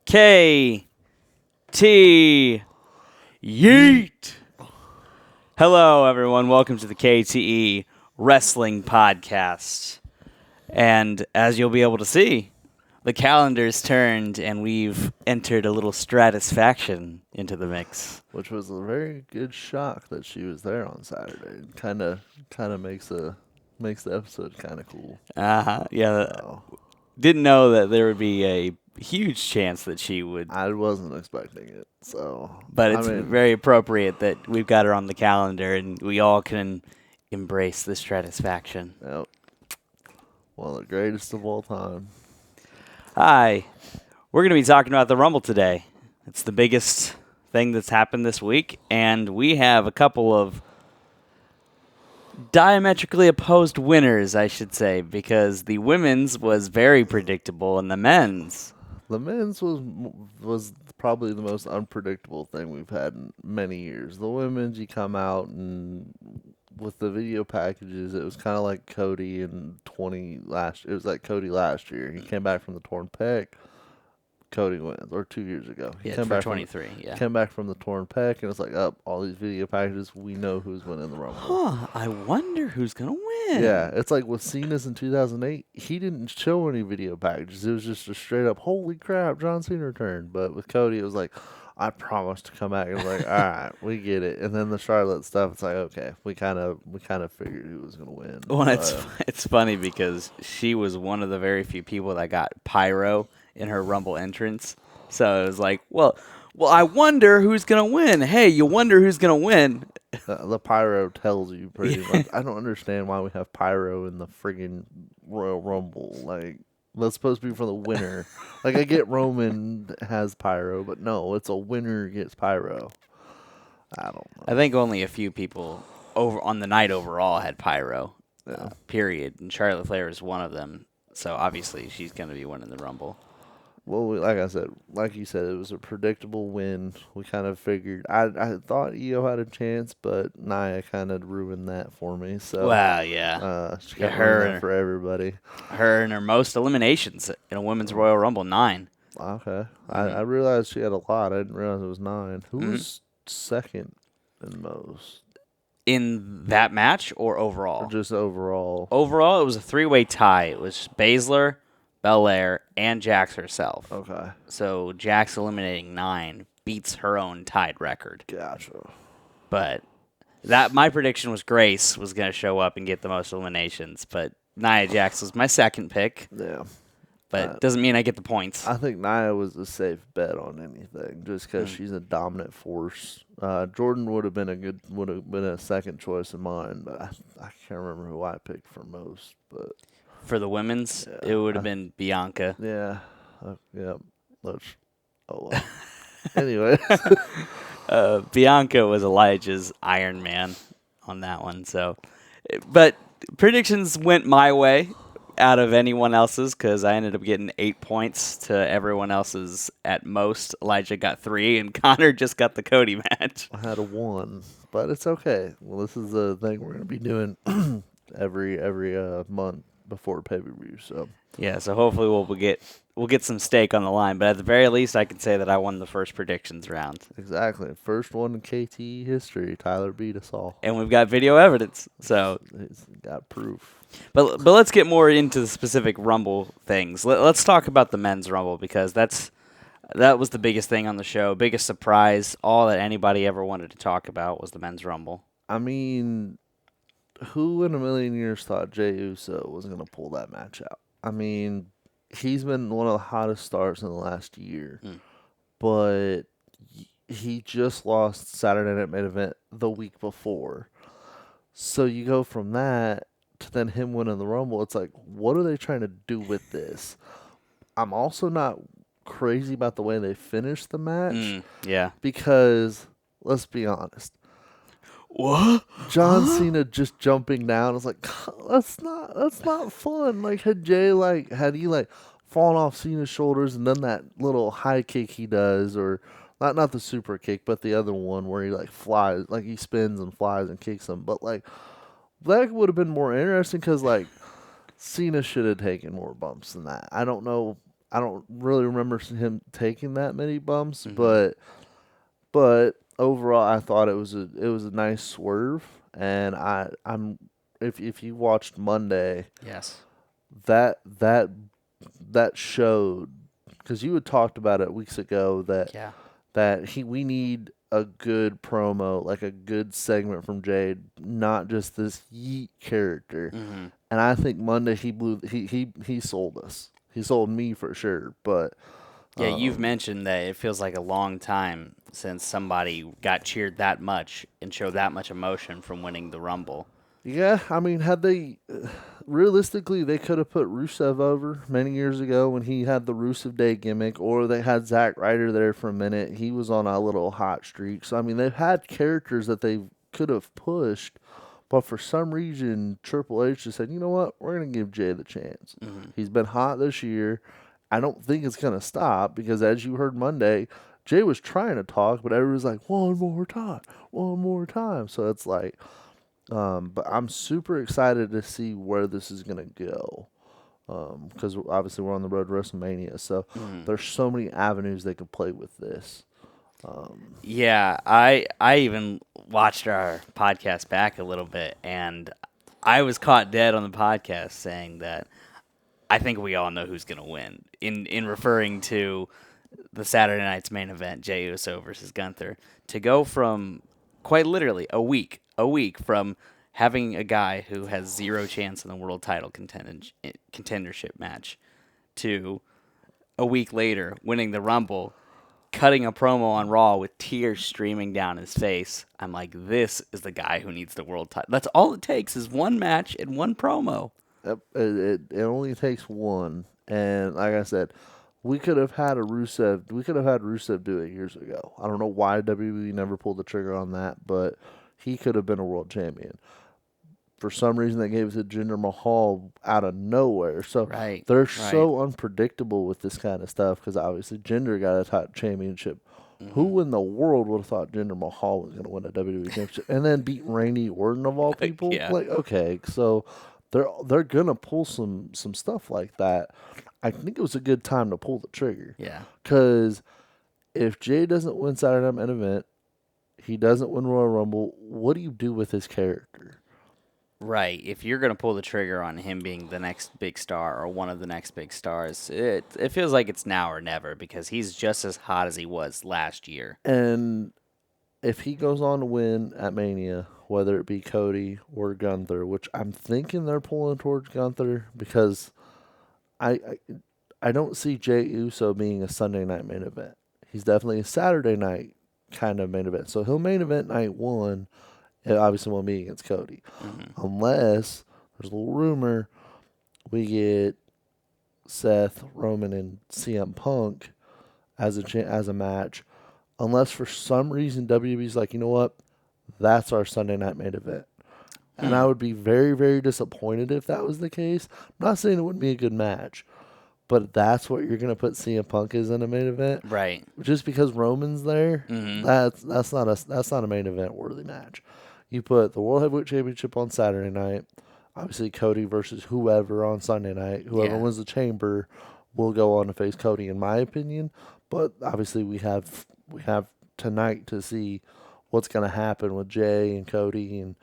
K.T.E. Yeet. Hello, everyone. Welcome to the K.T.E. Wrestling Podcast. And as you'll be able to see, the calendar's turned and we've entered a little stratisfaction into the mix. Which was a very good shock that she was there on Saturday. Kind of makes the episode kind of cool. Yeah. So, Didn't know that there would be a huge chance that she would. I wasn't expecting it. So, But it's very appropriate that we've got her on the calendar and we all can embrace the stratisfaction. Yep. One of the greatest of all time. Hi. We're going to be talking about the Rumble today. It's the biggest thing that's happened this week, and we have a couple of diametrically opposed winners, I should say, because the women's was very predictable and the men's. The men's was probably the most unpredictable thing we've had in many years. The women's, you come out and with the video packages, it was kind of like Cody in it was like Cody last year. He came back from the torn pec. Cody wins, or 2 years ago. He came for back 23, Came back from the torn pec, and it's like, all these video packages, we know who's winning the Rumble. I wonder who's going to win. Yeah, it's like with Cena's in 2008, he didn't show any video packages. It was just a straight up, holy crap, John Cena returned. But with Cody, it was like, I promised to come back. It was like, all right, we get it. And then the Charlotte stuff, it's like, okay, we kind of figured who was going to win. Well, it's funny because she was one of the very few people that got pyro in her Rumble entrance. So it was like, well, I wonder who's going to win. Hey, you wonder who's going to win. The pyro tells you pretty much. I don't understand why we have pyro in the friggin' Royal Rumble. Like, that's supposed to be for the winner. Like, I get Roman has pyro, but no, it's a winner gets pyro. I don't know. I think only a few people over on the night overall had pyro, Yeah. period. And Charlotte Flair is one of them. So obviously she's going to be winning the Rumble. Well, like you said, it was a predictable win. We kind of figured. I thought Io had a chance, but Nia kind of ruined that for me. So, well, yeah. She got her for everybody. Her and her most eliminations in a women's Royal Rumble, 9. Okay, Mm-hmm. I realized she had a lot. I didn't realize it was 9. Who was second in most? In that match or overall? Or just overall? Overall, it was a 3-way tie. It was Baszler, Belair, and Jax herself. Okay. So Jax eliminating 9 beats her own tied record. Gotcha. But my prediction was Grace was going to show up and get the most eliminations, but Nia Jax was my second pick. Yeah. But it doesn't mean I get the points. I think Nia was a safe bet on anything, just because she's a dominant force. Jordan would have been a second choice of mine, but I can't remember who I picked for most. But for the women's, it would have been Bianca. Yeah. Yeah. Anyway. Bianca was Elijah's Iron Man on that one. So, but predictions went my way out of anyone else's because I ended up getting 8 points to everyone else's at most. Elijah got 3, and Connor just got the Cody match. I had a 1, but it's okay. Well, this is the thing we're going to be doing every month before pay-per-view. So yeah, so hopefully we'll get some stake on the line. But at the very least, I can say that I won the first predictions round. Exactly, first one in KTE history. Tyler beat us all, and we've got video evidence. So he's got proof. But let's get more into the specific Rumble things. Let's talk about the men's Rumble because that was the biggest thing on the show, biggest surprise. All that anybody ever wanted to talk about was the men's Rumble. I mean, who in a million years thought Jey Uso was going to pull that match out? I mean, he's been one of the hottest stars in the last year, but he just lost Saturday Night Main Event the week before. So you go from that to then him winning the Rumble. It's like, what are they trying to do with this? I'm also not crazy about the way they finished the match. Yeah. Because, let's be honest. What? John Cena just jumping down. It's like, that's not fun. Like, had he fallen off Cena's shoulders and done that little high kick he does, or not the super kick, but the other one where he flies, he spins and flies and kicks him. But that would have been more interesting because Cena should have taken more bumps than that. I don't know I don't really remember him taking that many bumps, Mm-hmm. but overall, I thought it was a nice swerve, and I'm if you watched Monday, Yes. that that that showed because you had talked about it weeks ago Yeah. that we need a good promo, like a good segment from Jade, not just this yeet character. Mm-hmm. And I think Monday he sold us. He sold me for sure, but Yeah, you've um, mentioned that it feels like a long time since somebody got cheered that much and showed that much emotion from winning the Rumble. yeah, I mean, had they realistically, they could have put Rusev over many years ago when he had the Rusev Day gimmick, or they had Zack Ryder there for a minute. He was on a little hot streak. So I mean, they've had characters that they could have pushed, but for some reason, Triple H just said, you know what, we're gonna give Jay the chance. Mm-hmm. He's been hot this year. I don't think it's gonna stop because as you heard Monday, Jay was trying to talk, but everyone's like, one more time. So it's like. But I'm super excited to see where this is gonna go. Because obviously we're on the road to WrestleMania, so Mm-hmm. there's so many avenues they could play with this. Yeah, I even watched our podcast back a little bit, and I was caught dead on the podcast saying that I think we all know who's going to win in referring to the Saturday night's main event, Jey Uso versus Gunther, to go from quite literally a week from having a guy who has zero chance in the world title contendership match to a week later winning the Rumble, cutting a promo on Raw with tears streaming down his face. I'm like, this is the guy who needs the world title. That's all it takes is one match and one promo. Yep, it only takes one, and like I said, we could have had a Rusev. We could have had Rusev do it years ago. I don't know why WWE never pulled the trigger on that, but he could have been a world champion. For some reason, they gave it to Jinder Mahal out of nowhere. So Right, they're right. so unpredictable with this kind of stuff because obviously Jinder got a top championship. Hmm. Who in the world would have thought Jinder Mahal was going to win a WWE championship and then beat Randy Orton of all people? Yeah, Like, okay, so they're gonna pull some stuff like that. I think it was a good time to pull the trigger yeah. because if Jay doesn't win Saturday Night Main Event, he doesn't win Royal Rumble. What do you do with his character? Right. If you're going to pull the trigger on him being the next big star or one of the next big stars, it feels like it's now or never because he's just as hot as he was last year. And if he goes on to win at Mania, whether it be Cody or Gunther, which I'm thinking they're pulling towards Gunther because I I, I don't see Jey Uso being a Sunday night main event. He's definitely a Saturday night kind of main event. So he'll main event night one. It obviously won't be against Cody, Hmm. unless there's a little rumor we get Seth, Roman, and CM Punk as a match. Unless for some reason WWE's like, you know what, that's our Sunday night main event. And I Hmm. would be very, very disappointed if that was the case. I'm not saying it wouldn't be a good match, but that's what you're gonna put CM Punk as in a main event. Right. Just because Roman's there, Hmm. that's not a main event worthy match. You put the World Heavyweight Championship on Saturday night. Obviously Cody versus whoever on Sunday night. Whoever Yeah. wins the chamber will go on to face Cody, in my opinion. But obviously we have tonight to see what's going to happen with Jay and Cody, and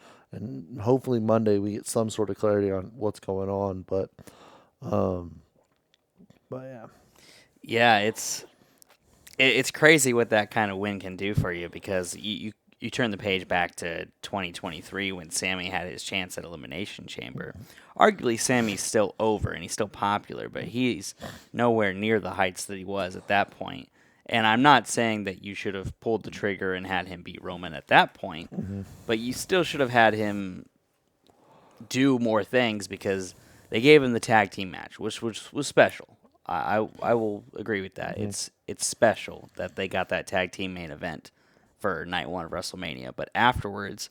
hopefully Monday we get some sort of clarity on what's going on. Um, but yeah, Yeah, it's crazy what that kind of win can do for you because you turn the page back to 2023 when Sammy had his chance at Elimination Chamber. Arguably, Sammy's still over and he's still popular, but he's nowhere near the heights that he was at that point. And I'm not saying that you should have pulled the trigger and had him beat Roman at that point, but you still should have had him do more things because they gave him the tag team match, which was special. I will agree with that. It's special that they got that tag team main event for night one of WrestleMania, but afterwards,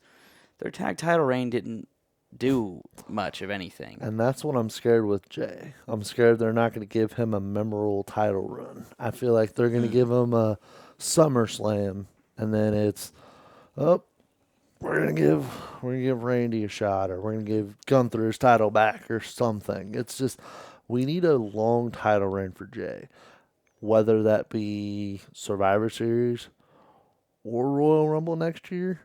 their tag title reign didn't do much of anything. and that's what I'm scared with Jay. I'm scared they're not going to give him a memorable title run. I feel like they're going to Mm. give him a SummerSlam, and then it's oh, we're gonna give Randy a shot, or we're gonna give Gunther his title back, or something. It's just we need a long title reign for Jay, whether that be Survivor Series or Royal Rumble next year.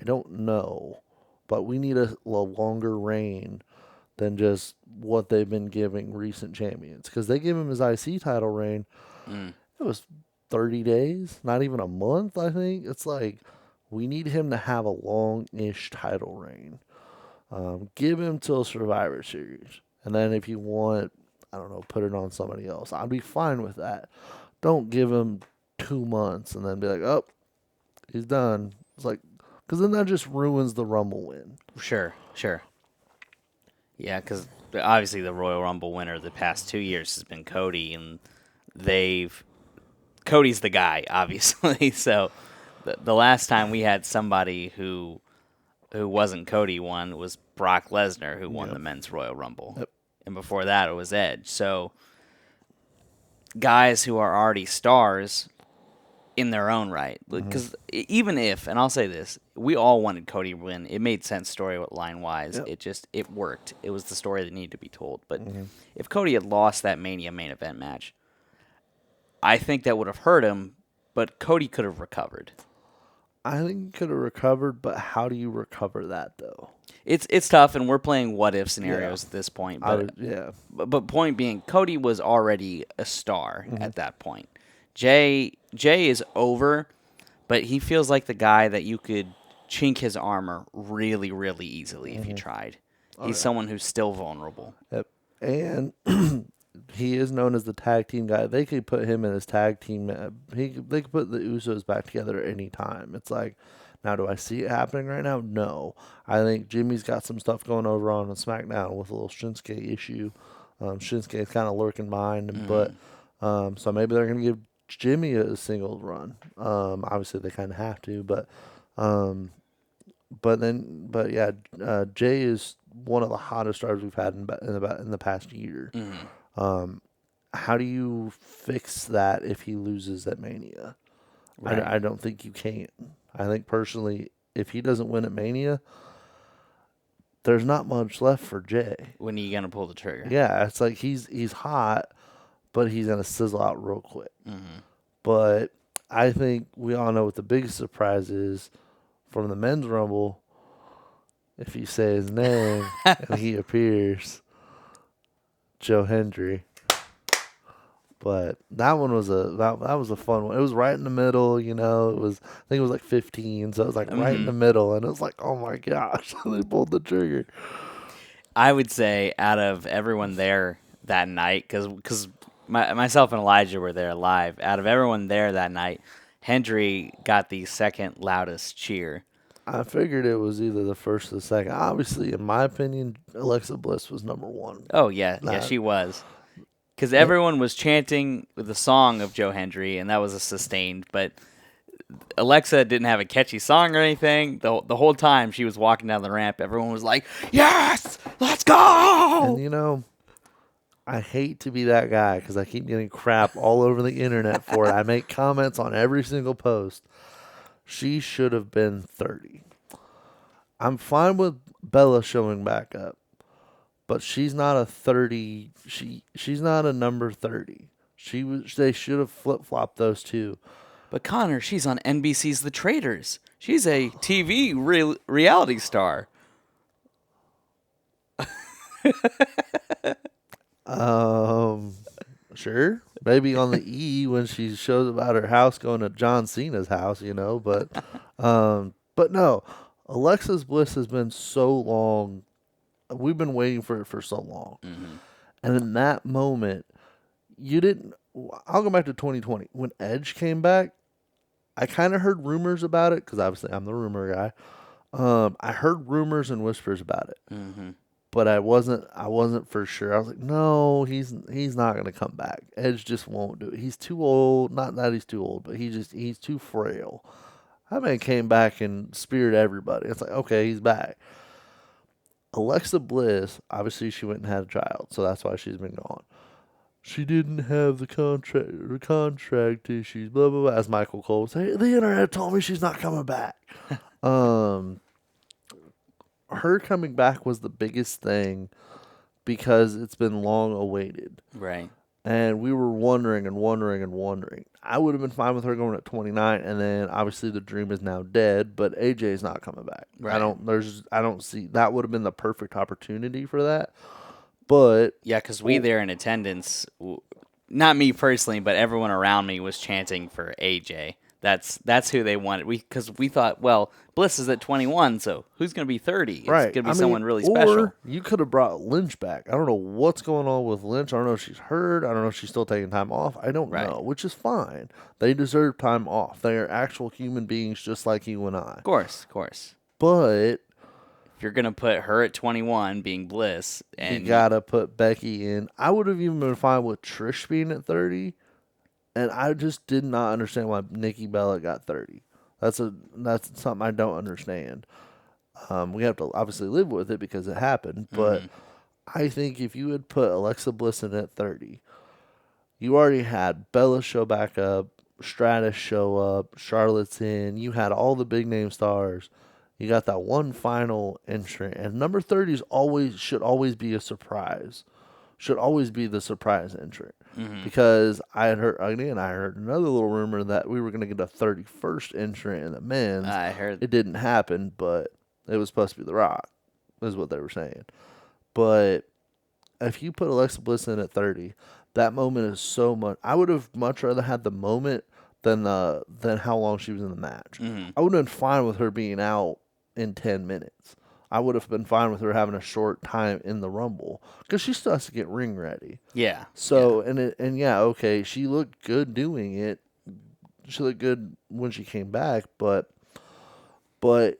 I don't know, but we need a longer reign than just what they've been giving recent champions, because they give him his IC title reign. It was 30 days, not even a month. I think it's like we need him to have a long-ish title reign. Give him till Survivor Series, and then if you want, I don't know, put it on somebody else. I'd be fine with that. Don't give him 2 months and then be like, oh, he's done. It's like, because then that just ruins the Rumble win. Sure. Yeah, because obviously the Royal Rumble winner the past 2 years has been Cody, and Cody's the guy, obviously. So the last time we had somebody who wasn't Cody won was Brock Lesnar, who won the men's Royal Rumble. Yep. And before that, it was Edge. So guys who are already stars in their own right. Because even if, and I'll say this, we all wanted Cody to win. It made sense storyline-wise. Yep. It worked. It was the story that needed to be told. But if Cody had lost that Mania main event match, I think that would have hurt him, but Cody could have recovered. I think he could have recovered, but how do you recover that, though? It's tough, and we're playing what-if scenarios at this point. But, but point being, Cody was already a star at that point. Jay is over, but he feels like the guy that you could chink his armor really, really easily if you tried. He's someone who's still vulnerable. Yep. And he is known as the tag team guy. They could put him in his tag team. They could put the Usos back together at any time. It's like, now do I see it happening right now? No. I think Jimmy's got some stuff going over on SmackDown with a little Shinsuke issue. Shinsuke's kind of lurking behind, but so maybe they're going to give Jimmy a singles run. Obviously they kind of have to, but yeah, Jay is one of the hottest stars we've had in the past year. How do you fix that if he loses at Mania? Right. I don't think you can. I think personally, if he doesn't win at Mania, there's not much left for Jay. When are you gonna pull the trigger? Yeah, it's like he's hot, but he's gonna sizzle out real quick. But I think we all know what the biggest surprise is from the men's Rumble. If you say his name and he appears, Joe Hendry. But that one was that was a fun one. It was right in the middle, you know. I think it was like 15, so it was like right in the middle, and it was like, oh my gosh, they pulled the trigger. I would say out of everyone there that night, because myself and Elijah were there live. Out of everyone there that night, Hendry got the second loudest cheer. I figured it was either the first or the second. Obviously, in my opinion, Alexa Bliss was number one. Oh yeah, she was. Because everyone was chanting the song of Joe Hendry, and that was a sustained. But Alexa didn't have a catchy song or anything. The whole time she was walking down the ramp, everyone was like, "Yes, let's go!" And you know, I hate to be that guy because I keep getting crap all over the internet for it. I make comments on every single post. She should have been 30. I'm fine with Bella showing back up. But she's not a 30. She's not a number 30. They should have flip-flopped those two. But Connor, she's on NBC's The Traitors. She's a TV reality star. Sure. Maybe on the E when she shows about her house going to John Cena's house, you know, but no. Alexis Bliss has been so long. We've been waiting for it for so long. And in that moment, I'll go back to 2020. When Edge came back, I kind of heard rumors about it because obviously I'm the rumor guy. I heard rumors and whispers about it. But I wasn't for sure. I was like, no, he's not going to come back. Edge just won't do it. He's too old. Not that he's too old, but he's too frail. That man came back and speared everybody. It's like, okay, he's back. Alexa Bliss, obviously she went and had a child, so that's why she's been gone. She didn't have the contract issues, blah, blah, blah. As Michael Cole said, hey, the internet told me she's not coming back. Her coming back was the biggest thing because it's been long awaited. Right. And we were wondering and wondering and wondering. I would have been fine with her going at 29, and then obviously the dream is now dead. But AJ's not coming back. Right. I don't see that would have been the perfect opportunity for that. But Yeah, because we there in attendance, not me personally, but everyone around me was chanting for AJ. That's who they wanted. Because we thought, well, Bliss is at 21, so who's going to be 30? It's right, going to be someone really special. Or you could have brought Lynch back. I don't know what's going on with Lynch. I don't know if she's hurt. I don't know if she's still taking time off. I don't Right. know, which is fine. They deserve time off. They are actual human beings just like you and I. Of course. But If you're going to put her at 21 being Bliss, and you gotta put Becky in. I would have even been fine with Trish being at 30, and I just did not understand why Nikki Bella got 30. That's something I don't understand. We have to obviously live with it because it happened, but I think if you had put Alexa Bliss in at 30, you already had Bella show back up, Stratus show up, Charlotte's in. You had all the big name stars. You got that one final entrant, and number 30 should always be a surprise. Should always be the surprise entrant. Because I heard another little rumor that we were going to get a 31st entrant in the men's. I heard It didn't happen, but it was supposed to be The Rock, is what they were saying. But if you put Alexa Bliss in at 30, that moment is so much. I would have much rather had the moment than how long she was in the match. I would have been fine with her being out in 10 minutes. I would have been fine with her having a short time in the Rumble because she still has to get ring ready. Yeah. So okay, she looked good doing it. She looked good when she came back, but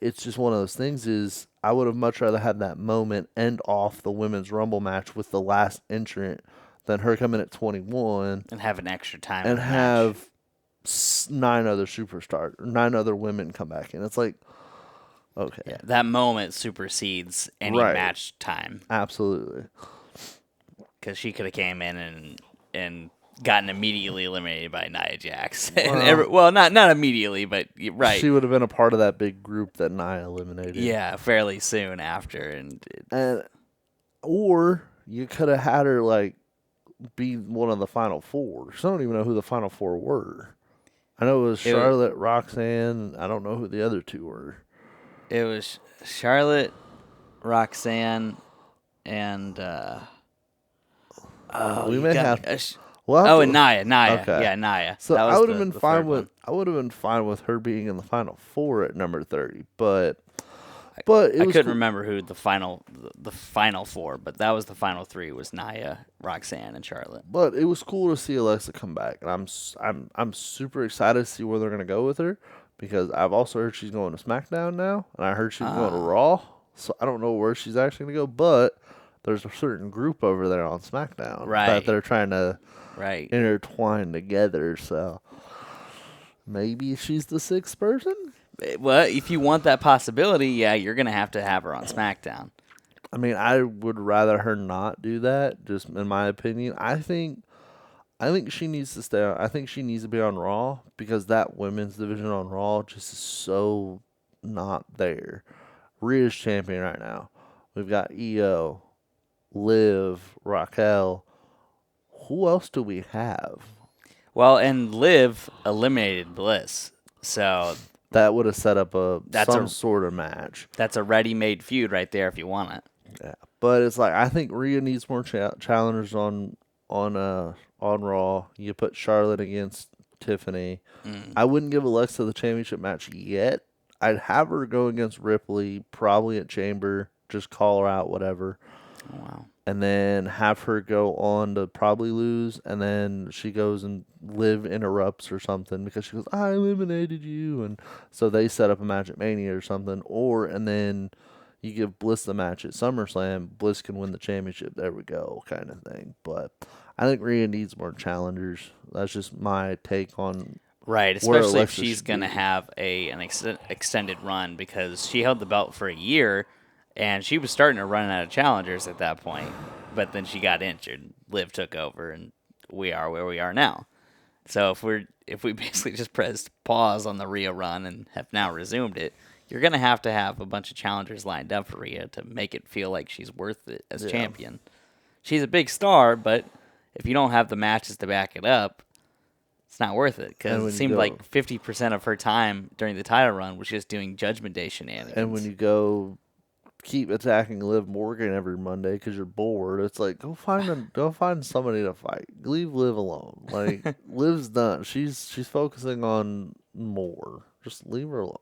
it's just one of those things. Is I would have much rather had that moment end off the women's Rumble match with the last entrant than her coming at 21 and have an extra time and in the match. have 9 other superstars, 9 other women come back in. It's like, okay, Yeah, that moment supersedes any Right. match time absolutely. because she could have came in and gotten immediately eliminated by Nia Jax. Well- not immediately, but right. She would have been a part of that big group that Nia eliminated. Yeah, fairly soon after, and or you could have had her like be one of the final 4. So I don't even know who the final 4 were. I know it was Charlotte, Roxanne. I don't know who the other 2 were. it was Charlotte, Roxanne, and We you may got have. me. We'll have to- And Nia. Okay. Yeah, Nia. So That was I would have the been fine third with. one. I would have been fine with her being in the final 4 at number 30, but it I was couldn't cool. remember who the final 4, but that was the final 3 was Nia, Roxanne, and Charlotte. But it was cool to see Alexa come back, and I'm super excited to see where they're gonna go with her because I've also heard she's going to SmackDown now, and I heard she's going to Raw. So I don't know where she's actually gonna go, but there's a certain group over there on SmackDown Right. that they're trying to Right. intertwine together. So maybe she's the 6th person. Well, if you want that possibility, yeah, you're gonna have to have her on SmackDown. I mean, I would rather her not do that. Just in my opinion, I think she needs to stay. I think she needs to be on Raw because that women's division on Raw just is so not there. Rhea's champion right now. We've got Io, Liv, Raquel. Who else do we have? Well, and Liv eliminated Bliss, so That would have set up That's some a- sort of match. that's a ready-made feud right there if you want it. Yeah, but it's like I think Rhea needs more challengers on Raw. You put Charlotte against Tiffany. I wouldn't give Alexa the championship match yet. I'd have her go against Ripley, probably at Chamber. Just call her out, whatever. Oh, wow. And then have her go on to probably lose, and then she goes and Liv interrupts or something because she goes, "I eliminated you," and so they set up a match at Mania or something, and then you give Bliss the match at SummerSlam. Bliss can win the championship. There we go, kind of thing. But I think Rhea needs more challengers. That's just my take on. Right, where especially if Alexa she's should going to be. have an extended run because she held the belt for a year, and she was starting to run out of challengers at that point. But then she got injured. Liv took over, and we are where we are now. So if we basically just pressed pause on the Rhea run and have now resumed it, you're going to have a bunch of challengers lined up for Rhea to make it feel like she's worth it as champion. she's a big star, but if you don't have the matches to back it up, it's not worth it. Because it seemed like 50% of her time during the title run was just doing Judgment Day shenanigans. And when you go keep attacking Liv Morgan every Monday because you're bored, it's like go find somebody to fight. Leave Liv alone. Like Liv's done. She's focusing on more. Just leave her alone.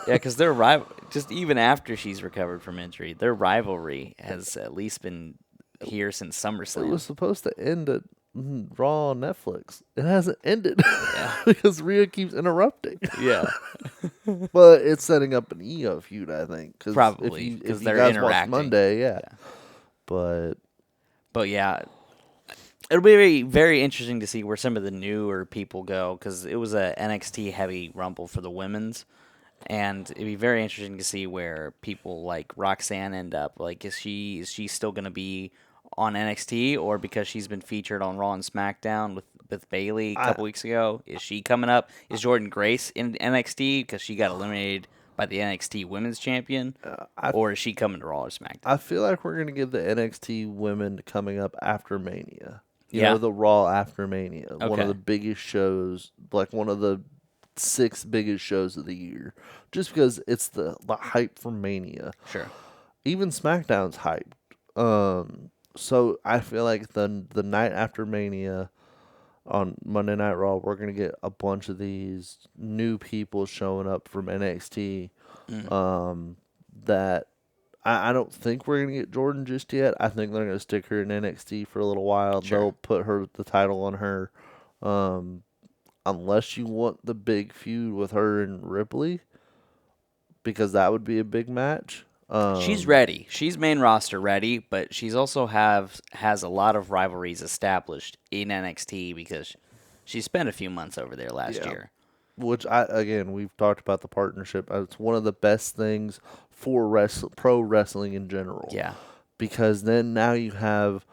Yeah, because their rival, just even after she's recovered from injury, their rivalry has at least been here since SummerSlam. It was supposed to end at Raw on Netflix. It hasn't ended because Rhea keeps interrupting. Yeah, but it's setting up an Io feud, I think. Probably if you they're guys interacting. watch Monday, yeah. But yeah, it'll be very, very interesting to see where some of the newer people go because it was a NXT heavy rumble for the women's. And it'd be very interesting to see where people like Roxanne end up. Like, is she still going to be on NXT, or because she's been featured on Raw and SmackDown with Bayley a couple weeks ago, is she coming up? Is Jordan Grace in NXT because she got eliminated by the NXT Women's Champion, or is she coming to Raw or SmackDown? I feel like we're gonna get the NXT women coming up after Mania. You know, the Raw after Mania, one of the biggest shows, like one of the 6 biggest shows of the year, just because it's the hype from Mania. Sure. Even SmackDown's hyped. So I feel like the night after Mania on Monday Night Raw, we're gonna get a bunch of these new people showing up from NXT. That I don't think we're gonna get Jordan just yet. I think they're gonna stick her in NXT for a little while. Sure. They'll put the title on her. Unless you want the big feud with her and Ripley, because that would be a big match. She's ready. She's main roster ready, but she's also has a lot of rivalries established in NXT because she spent a few months over there last year. Which we've talked about the partnership. It's one of the best things for pro wrestling in general. Yeah, because then now you have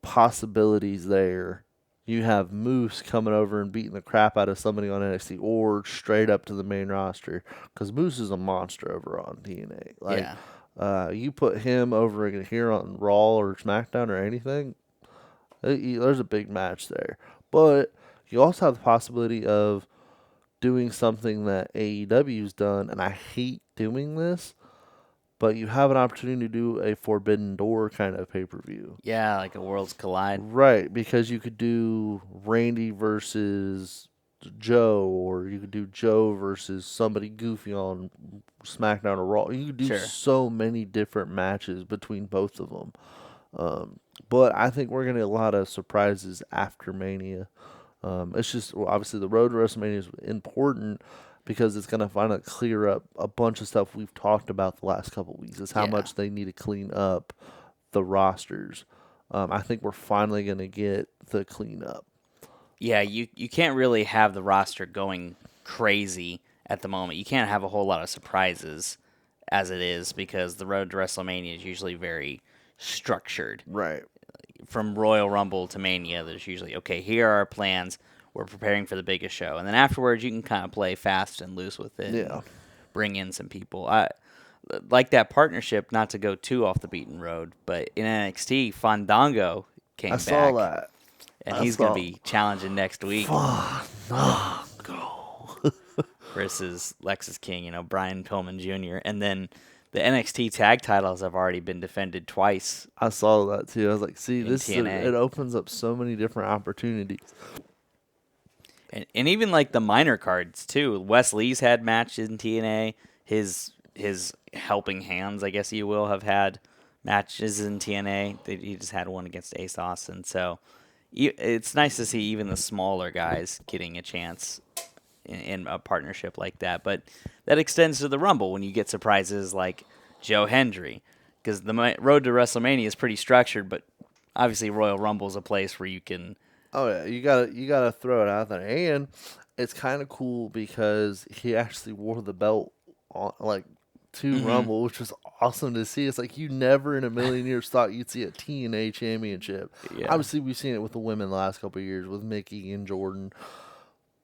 possibilities there. You have Moose coming over and beating the crap out of somebody on NXT or straight up to the main roster because Moose is a monster over on TNA. You put him over here on Raw or SmackDown or anything, there's a big match there. But you also have the possibility of doing something that AEW's done, and I hate doing this, but you have an opportunity to do a Forbidden Door kind of pay-per-view. Yeah, like a Worlds Collide. Right, because you could do Randy versus Joe, or you could do Joe versus somebody goofy on SmackDown or Raw. You could do so many different matches between both of them. But I think we're going to get a lot of surprises after Mania. It's just, obviously, the road to WrestleMania is important because it's going to finally clear up a bunch of stuff we've talked about the last couple of weeks. Is how much they need to clean up the rosters. I think we're finally going to get the cleanup. Yeah, you can't really have the roster going crazy at the moment. You can't have a whole lot of surprises as it is because the road to WrestleMania is usually very structured. Right. From Royal Rumble to Mania, there's usually, okay, here are our plans. We're preparing for the biggest show. And then afterwards, you can kind of play fast and loose with it. Yeah. Bring in some people. I like that partnership, not to go too off the beaten road, but in NXT, Fandango came back. I saw that. And he's going to be challenging next week. Fandango. versus Lexus King, Brian Pillman Jr. And then the NXT tag titles have already been defended twice. I saw that too. I was like, see, it opens up so many different opportunities. And even like the minor cards too. Wes Lee's had matches in TNA. His helping hands, I guess you will, have had matches in TNA. He just had one against Ace Austin. So it's nice to see even the smaller guys getting a chance in a partnership like that. But that extends to the Rumble when you get surprises like Joe Hendry. Because the road to WrestleMania is pretty structured, but obviously Royal Rumble is a place where you can... Oh yeah, you gotta throw it out there, and it's kind of cool because he actually wore the belt on to Rumble, which was awesome to see. It's like you never in a million years thought you'd see a TNA championship. Yeah. Obviously, we've seen it with the women the last couple of years with Mickey and Jordan,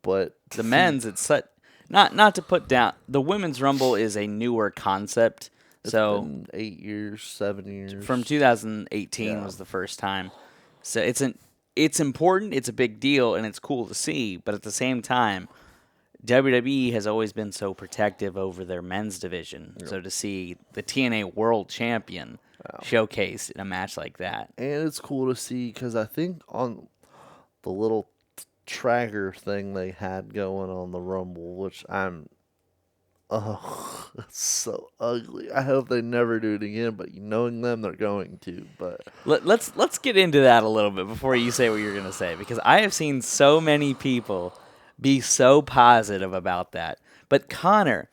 but the men's, it's such not to put down. The women's Rumble is a newer concept It's So been 8 years, 7 years. from 2018 Yeah. was the first time. So it's important, it's a big deal, and it's cool to see. But at the same time, WWE has always been so protective over their men's division. Yep. So to see the TNA World Champion showcased in a match like that, And it's cool to see because I think on the little tracker thing they had going on the Rumble, which oh, it's so ugly. I hope they never do it again, but knowing them, they're going to. But let's get into that a little bit before you say what you're gonna say, because I have seen so many people be so positive about that. But Connor,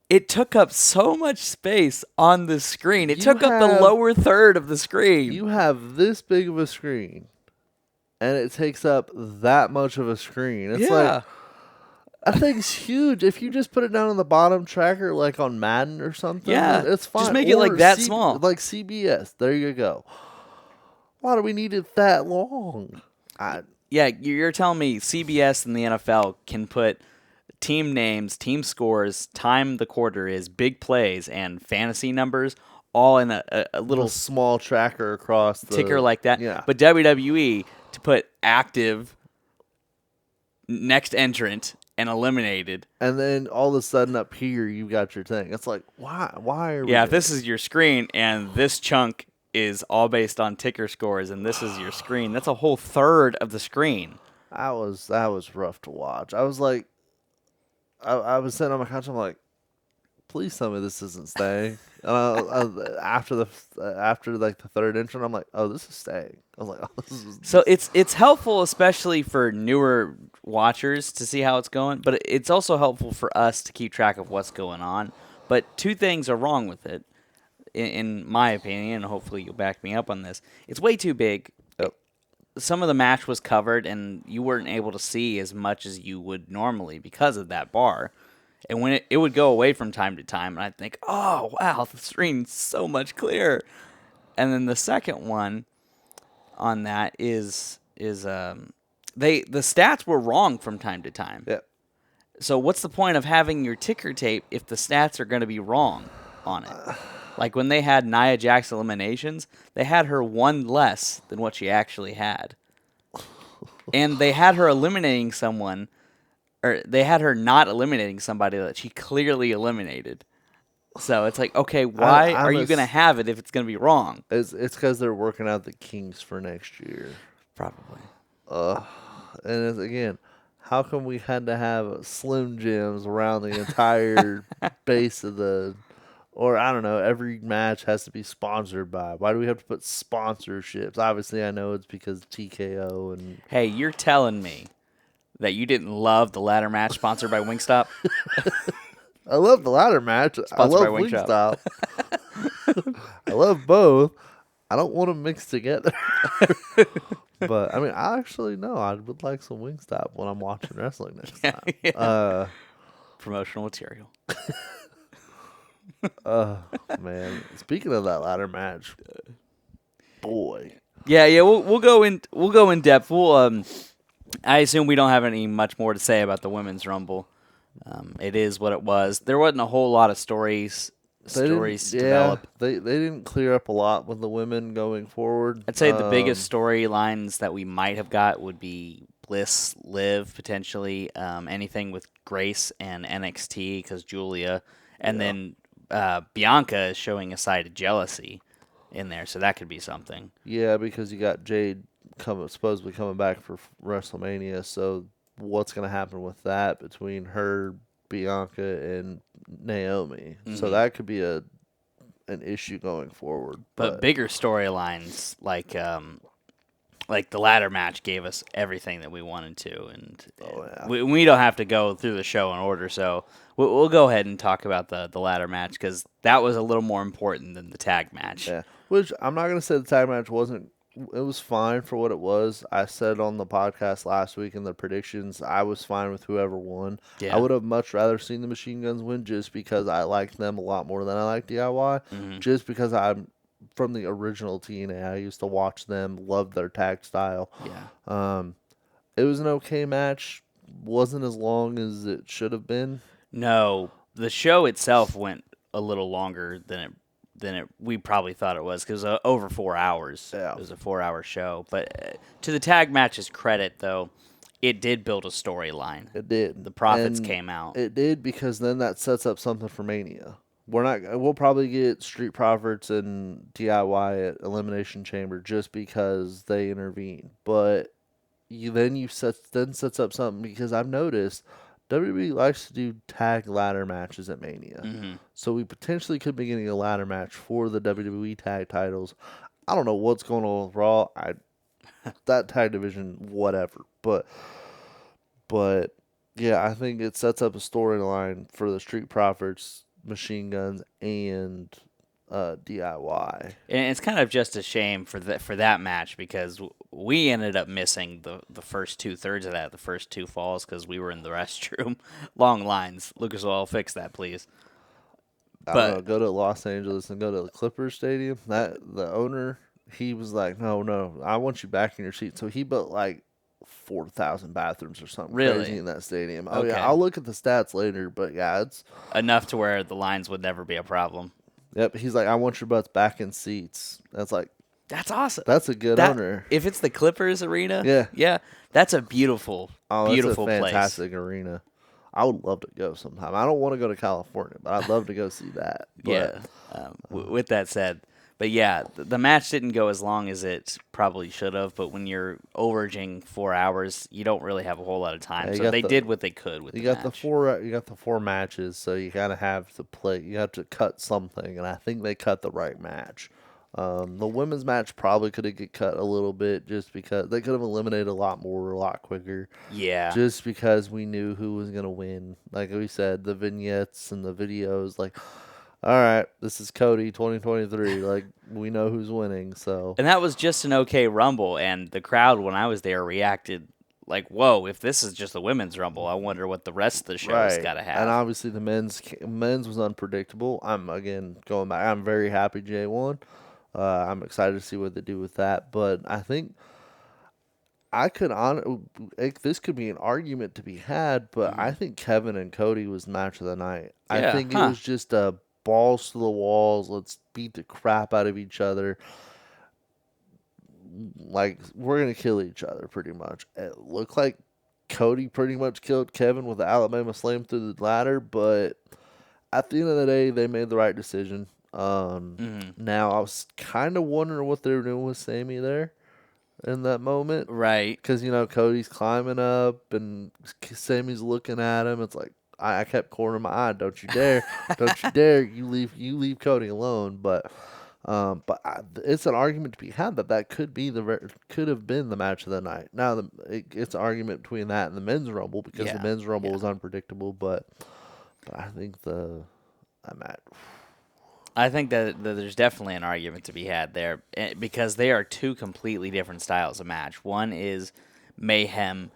it took up so much space on the screen. It You took up the have- lower third of the screen. you have this big of a screen, and it takes up that much of a screen. It's like, that thing's huge. If you just put it down on the bottom tracker, like on Madden or something, Yeah, it's fine. just make it like Or that small. like CBS. There you go. Why do we need it that long? Yeah, you're telling me CBS and the NFL can put team names, team scores, time the quarter is, big plays, and fantasy numbers all in a little small tracker across the ticker like that. Yeah. But WWE to put active, next entrant, and eliminated. And then all of a sudden up here you got your thing. It's like, why? Why are we? Yeah, doing if this is your screen and this chunk is all based on ticker scores and this is your screen, that's a whole third of the screen. that was rough to watch. I was like, I was sitting on my couch. I'm like, please tell me this isn't staying. And after like the third entrant, I'm like, oh, this is staying. I was like, oh, this is. So it's helpful, especially for newer watchers, to see how it's going, but it's also helpful for us to keep track of what's going on. But two things are wrong with it, in my opinion, and hopefully you'll back me up on this. It's way too big. Yep. Some of the match was covered, and you weren't able to see as much as you would normally because of that bar. And when it would go away from time to time, and I'd think, oh, wow, the screen's so much clearer. And then the second one on that is the stats were wrong from time to time. Yep. So what's the point of having your ticker tape if the stats are going to be wrong on it? Like when they had Nia Jax eliminations, they had her one less than what she actually had. And they had her eliminating someone, or they had her not eliminating somebody that she clearly eliminated. So it's like, okay, why are you going to have it if it's going to be wrong? It's because they're working out the kinks for next year. Probably. And again, how come we had to have Slim Jims around the entire base of the, or I don't know, every match has to be sponsored by? Why do we have to put sponsorships? Obviously, I know it's because of TKO and. Hey, you're telling me that you didn't love the ladder match sponsored by Wingstop? I love the ladder match. I love Wingstop. I love both. I don't want them mixed together. But I mean, I actually know I would like some Wingstop when I'm watching wrestling next time. Yeah. Promotional material. Man, speaking of that ladder match, boy. Yeah, we'll go in depth. I assume we don't have any much more to say about the women's rumble. It is what it was. There wasn't a whole lot of stories develop. They didn't clear up a lot with the women going forward. I'd say the biggest storylines that we might have got would be Bliss, Liv, potentially anything with Grace and NXT because Julia, and then Bianca is showing a side of jealousy in there, so that could be something. Yeah, because you got Jade supposedly coming back for WrestleMania, so what's going to happen with that between her, Bianca, and Naomi? Mm-hmm. So that could be an issue going forward. But bigger storylines like the ladder match gave us everything that we wanted to, and we don't have to go through the show in order. So we'll go ahead and talk about the ladder match because that was a little more important than the tag match. Yeah, which I'm not going to say the tag match wasn't. It was fine for what it was. I said on the podcast last week in the predictions, I was fine with whoever won. Yeah. I would have much rather seen the Machine Guns win just because I liked them a lot more than I like DIY. Mm-hmm. Just because I'm from the original TNA. I used to watch them, loved their tag style. Yeah. It was an okay match. Wasn't as long as it should have been. No, the show itself went a little longer than we probably thought it was because over 4 hours. Yeah. It was a 4-hour show. But to the tag match's credit, though, it did build a storyline. It did. The Profits And came out. It did because then that sets up something for Mania. We'll probably get Street Profits and DIY at Elimination Chamber just because they intervene. But sets up something because I've noticed WWE likes to do tag ladder matches at Mania. Mm-hmm. So we potentially could be getting a ladder match for the WWE tag titles. I don't know what's going on with Raw. That tag division, whatever. But yeah, I think it sets up a storyline for the Street Profits, Machine Guns, and DIY. And it's kind of just a shame for that match because we ended up missing the first 2/3 of that, the first two falls, because we were in the restroom. Long lines. Lucas Oil, fix that, please. I don't know, go to Los Angeles and go to the Clippers Stadium. The owner, he was like, no, I want you back in your seat. So he built like 4,000 bathrooms or something crazy in that stadium. Oh, okay. Yeah, I'll look at the stats later, but yeah, it's enough to where the lines would never be a problem. Yep, he's like, I want your butts back in seats. That's awesome. That's a good owner. If it's the Clippers arena, yeah, that's a beautiful, beautiful that's a place. fantastic arena. I would love to go sometime. I don't want to go to California, but I'd love to go see that. But, With that said, but yeah, the match didn't go as long as it probably should have. But when you're overaging 4 hours, you don't really have a whole lot of time. Yeah, so they did what they could with the match. You got the four matches, so you gotta have to play. You have to cut something, and I think they cut the right match. The women's match probably could have get cut a little bit just because they could have eliminated a lot more, a lot quicker. Yeah. Just because we knew who was gonna win. Like we said, the vignettes and the videos, like, all right, this is Cody 2023. Like, we know who's winning. So. And that was just an okay Rumble, and the crowd when I was there reacted like, "Whoa! If this is just the women's Rumble, I wonder what the rest of the show's got to have." And obviously the men's was unpredictable. I'm again going back. I'm very happy Jay won. I'm excited to see what they do with that. But I think this could be an argument to be had. But I think Kevin and Cody was match of the night. I think it was just a balls to the walls. Let's beat the crap out of each other. Like, we're going to kill each other pretty much. It looked like Cody pretty much killed Kevin with the Alabama Slam through the ladder, but at the end of the day, they made the right decision. Now, I was kind of wondering what they were doing with Sammy there in that moment. Right. Because, Cody's climbing up and Sammy's looking at him. It's like, I kept cornering my eye. Don't you dare. Don't you dare. You leave Cody alone. But it's an argument to be had that could have been the match of the night. Now it's an argument between that and the men's rumble because the men's rumble was unpredictable. But I think I think that there's definitely an argument to be had there because they are two completely different styles of match. One is mayhem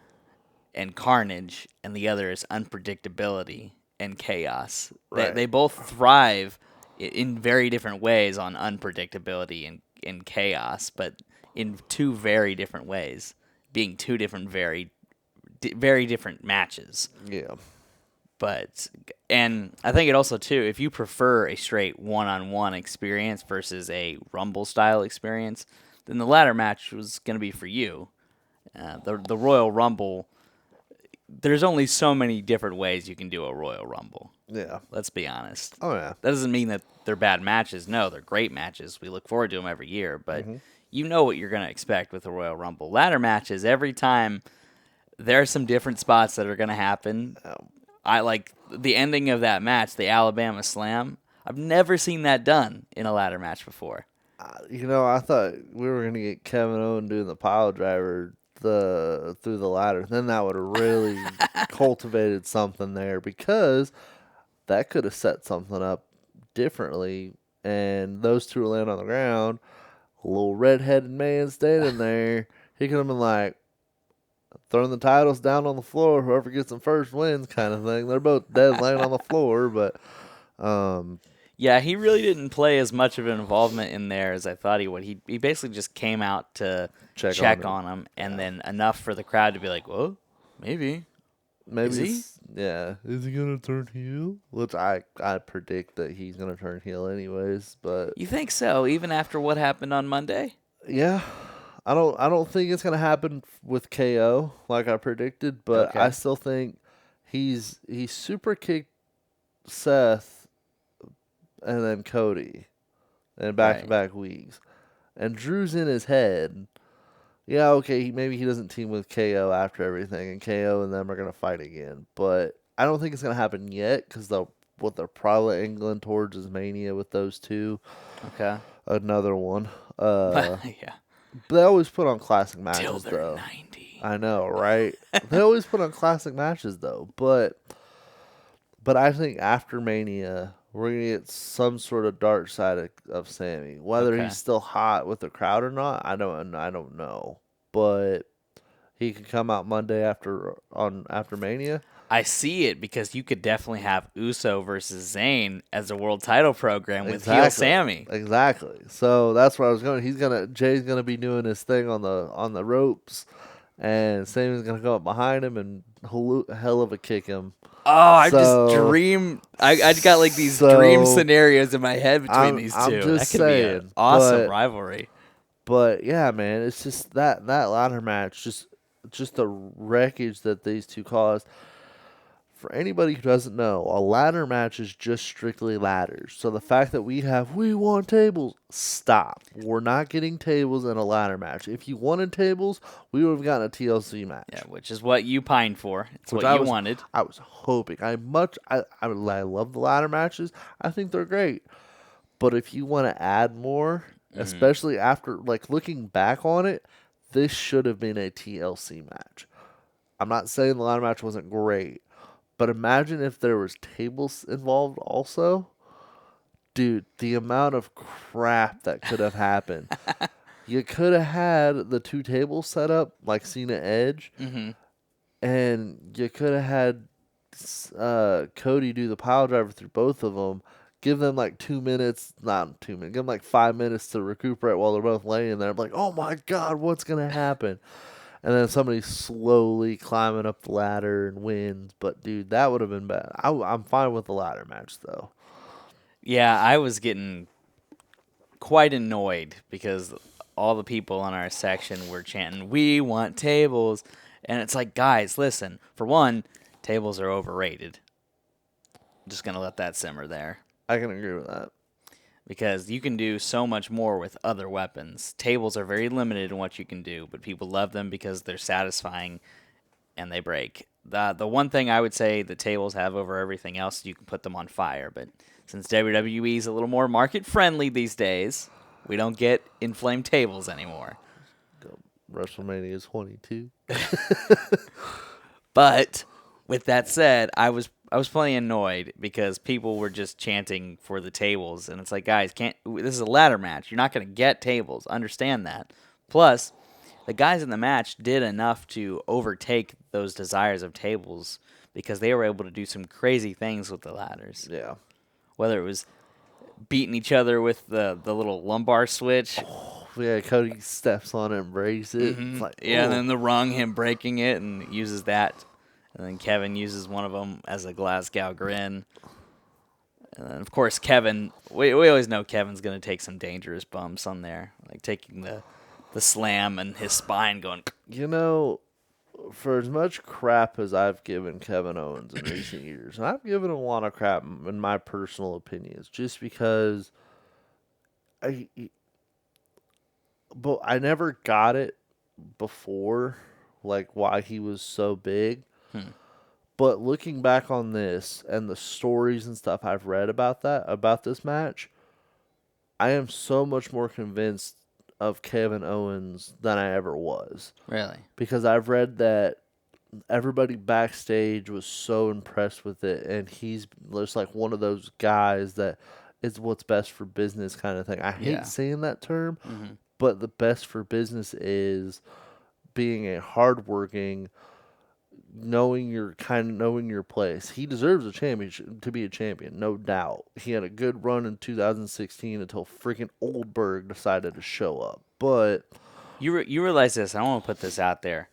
and carnage, and the other is unpredictability and chaos. Right. They both thrive in very different ways on unpredictability and chaos, but in two very different ways, being two different very different matches. Yeah. And I think it also, too, if you prefer a straight one-on-one experience versus a Rumble-style experience, then the ladder match was going to be for you. The Royal Rumble, there's only so many different ways you can do a Royal Rumble. Yeah. Let's be honest. Oh, yeah. That doesn't mean that they're bad matches. No, they're great matches. We look forward to them every year, but you know what you're going to expect with the Royal Rumble. Ladder matches, every time, there are some different spots that are going to happen. I like the ending of that match, the Alabama Slam. I've never seen that done in a ladder match before. I thought we were going to get Kevin Owens doing the pile driver through the ladder. Then that would have really cultivated something there because that could have set something up differently. And those two were laying on the ground. A little redheaded man standing there. He could have been like, throwing the titles down on the floor. Whoever gets them first wins, kind of thing. They're both dead laying on the floor, but yeah, he really didn't play as much of an involvement in there as I thought he would. He basically just came out to check on him, and then enough for the crowd to be like, "Whoa, maybe." Yeah, is he gonna turn heel? Which I predict that he's gonna turn heel anyways. But You think so? Even after what happened on Monday? yeah, I don't think it's gonna happen with KO like I predicted. But I Okay. still think he super kicked Seth and then Cody in back to Right. back weeks, and Drew's in his head. Yeah, okay, maybe he doesn't team with KO after everything, and KO and them are gonna fight again. But I don't think it's gonna happen yet because what they're probably angling towards is Mania with those two. Okay. Another one. Uh, Yeah. they always put on classic Till matches they're though. 90. I know, right? They always put on classic matches though, but I think after Mania, we're gonna get some sort of dark side of Sammy. Whether Okay. he's still hot with the crowd or not, I don't know. But he could come out Monday after Mania. I see it because you could definitely have Uso versus Zayn as a world title program with heel Exactly. Sammy. Exactly. So that's where I was going. Jay's gonna be doing his thing on the ropes, and Sammy's gonna go up behind him and hell of a kick him. Oh, I just So dream. I just got like these dream so scenarios in my head between these I'm two. That just could be an saying, awesome rivalry. but yeah, man, it's just that ladder match, just the wreckage that these two caused. For anybody who doesn't know, a ladder match is just strictly ladders. So the fact that we want tables, stop. We're not getting tables in a ladder match. If you wanted tables, we would have gotten a TLC Yeah, match, which is what you pined for. It's which what you wanted. I was hoping. I love the ladder matches. I think they're great. But if you want to add more, Hmm. especially after like looking back on it, this should have been a TLC match. I'm not saying the ladder match wasn't great, but imagine if there was tables involved also. Dude, the amount of crap that could have happened. You could have had the two tables set up like Cena Edge, Hmm. and you could have had Cody do the pile driver through both of them. Give them like 2 minutes, not 2 minutes, give them like 5 minutes to recuperate while they're both laying there. I'm like, oh my God, what's going to happen? And then somebody slowly climbing up the ladder and wins. But dude, that would have been bad. I'm fine with the ladder match though. Yeah, I was getting quite annoyed because all the people in our section were chanting, "We want tables," and it's like, guys, listen. For one, tables are overrated. I'm just gonna let that simmer there. I can agree with that. Because you can do so much more with other weapons. Tables are very limited in what you can do, but people love them because they're satisfying and they break. The one thing I would say the tables have over everything else, you can put them on fire. But since WWE is a little more market friendly these days, we don't get inflamed tables anymore. Go WrestleMania 22. But with that said, I was plenty annoyed because people were just chanting for the tables, and it's like, guys, can't this is a ladder match. You're not going to get tables. Understand that. Plus, the guys in the match did enough to overtake those desires of tables because they were able to do some crazy things with the ladders. Yeah. Whether it was beating each other with the little lumbar switch, Yeah, Cody steps on it and breaks it. It's like, yeah, and oh. then the rung, him breaking it, and uses that. And then Kevin uses one of them as a Glasgow grin. And then, of course, Kevin, we always know Kevin's going to take some dangerous bumps on there. Like taking the slam and his spine going. You know, for as much crap as I've given Kevin Owens in recent years, and I've given him a lot of crap in my personal opinions, just because I, but I never got it before, like why he was so big. Hmm. But looking back on this and the stories and stuff I've read about this match, I am so much more convinced of Kevin Owens than I ever was. Really? Because I've read that everybody backstage was so impressed with it, and he's just like one of those guys that is what's best for business kind of thing. I hate Yeah. saying that term, Hmm. but the best for business is being a hardworking, knowing your place. He deserves a championship to be a champion, no doubt. He had a good run in 2016 until freaking Oldberg decided to show up. But You realize this? I want to put this out there.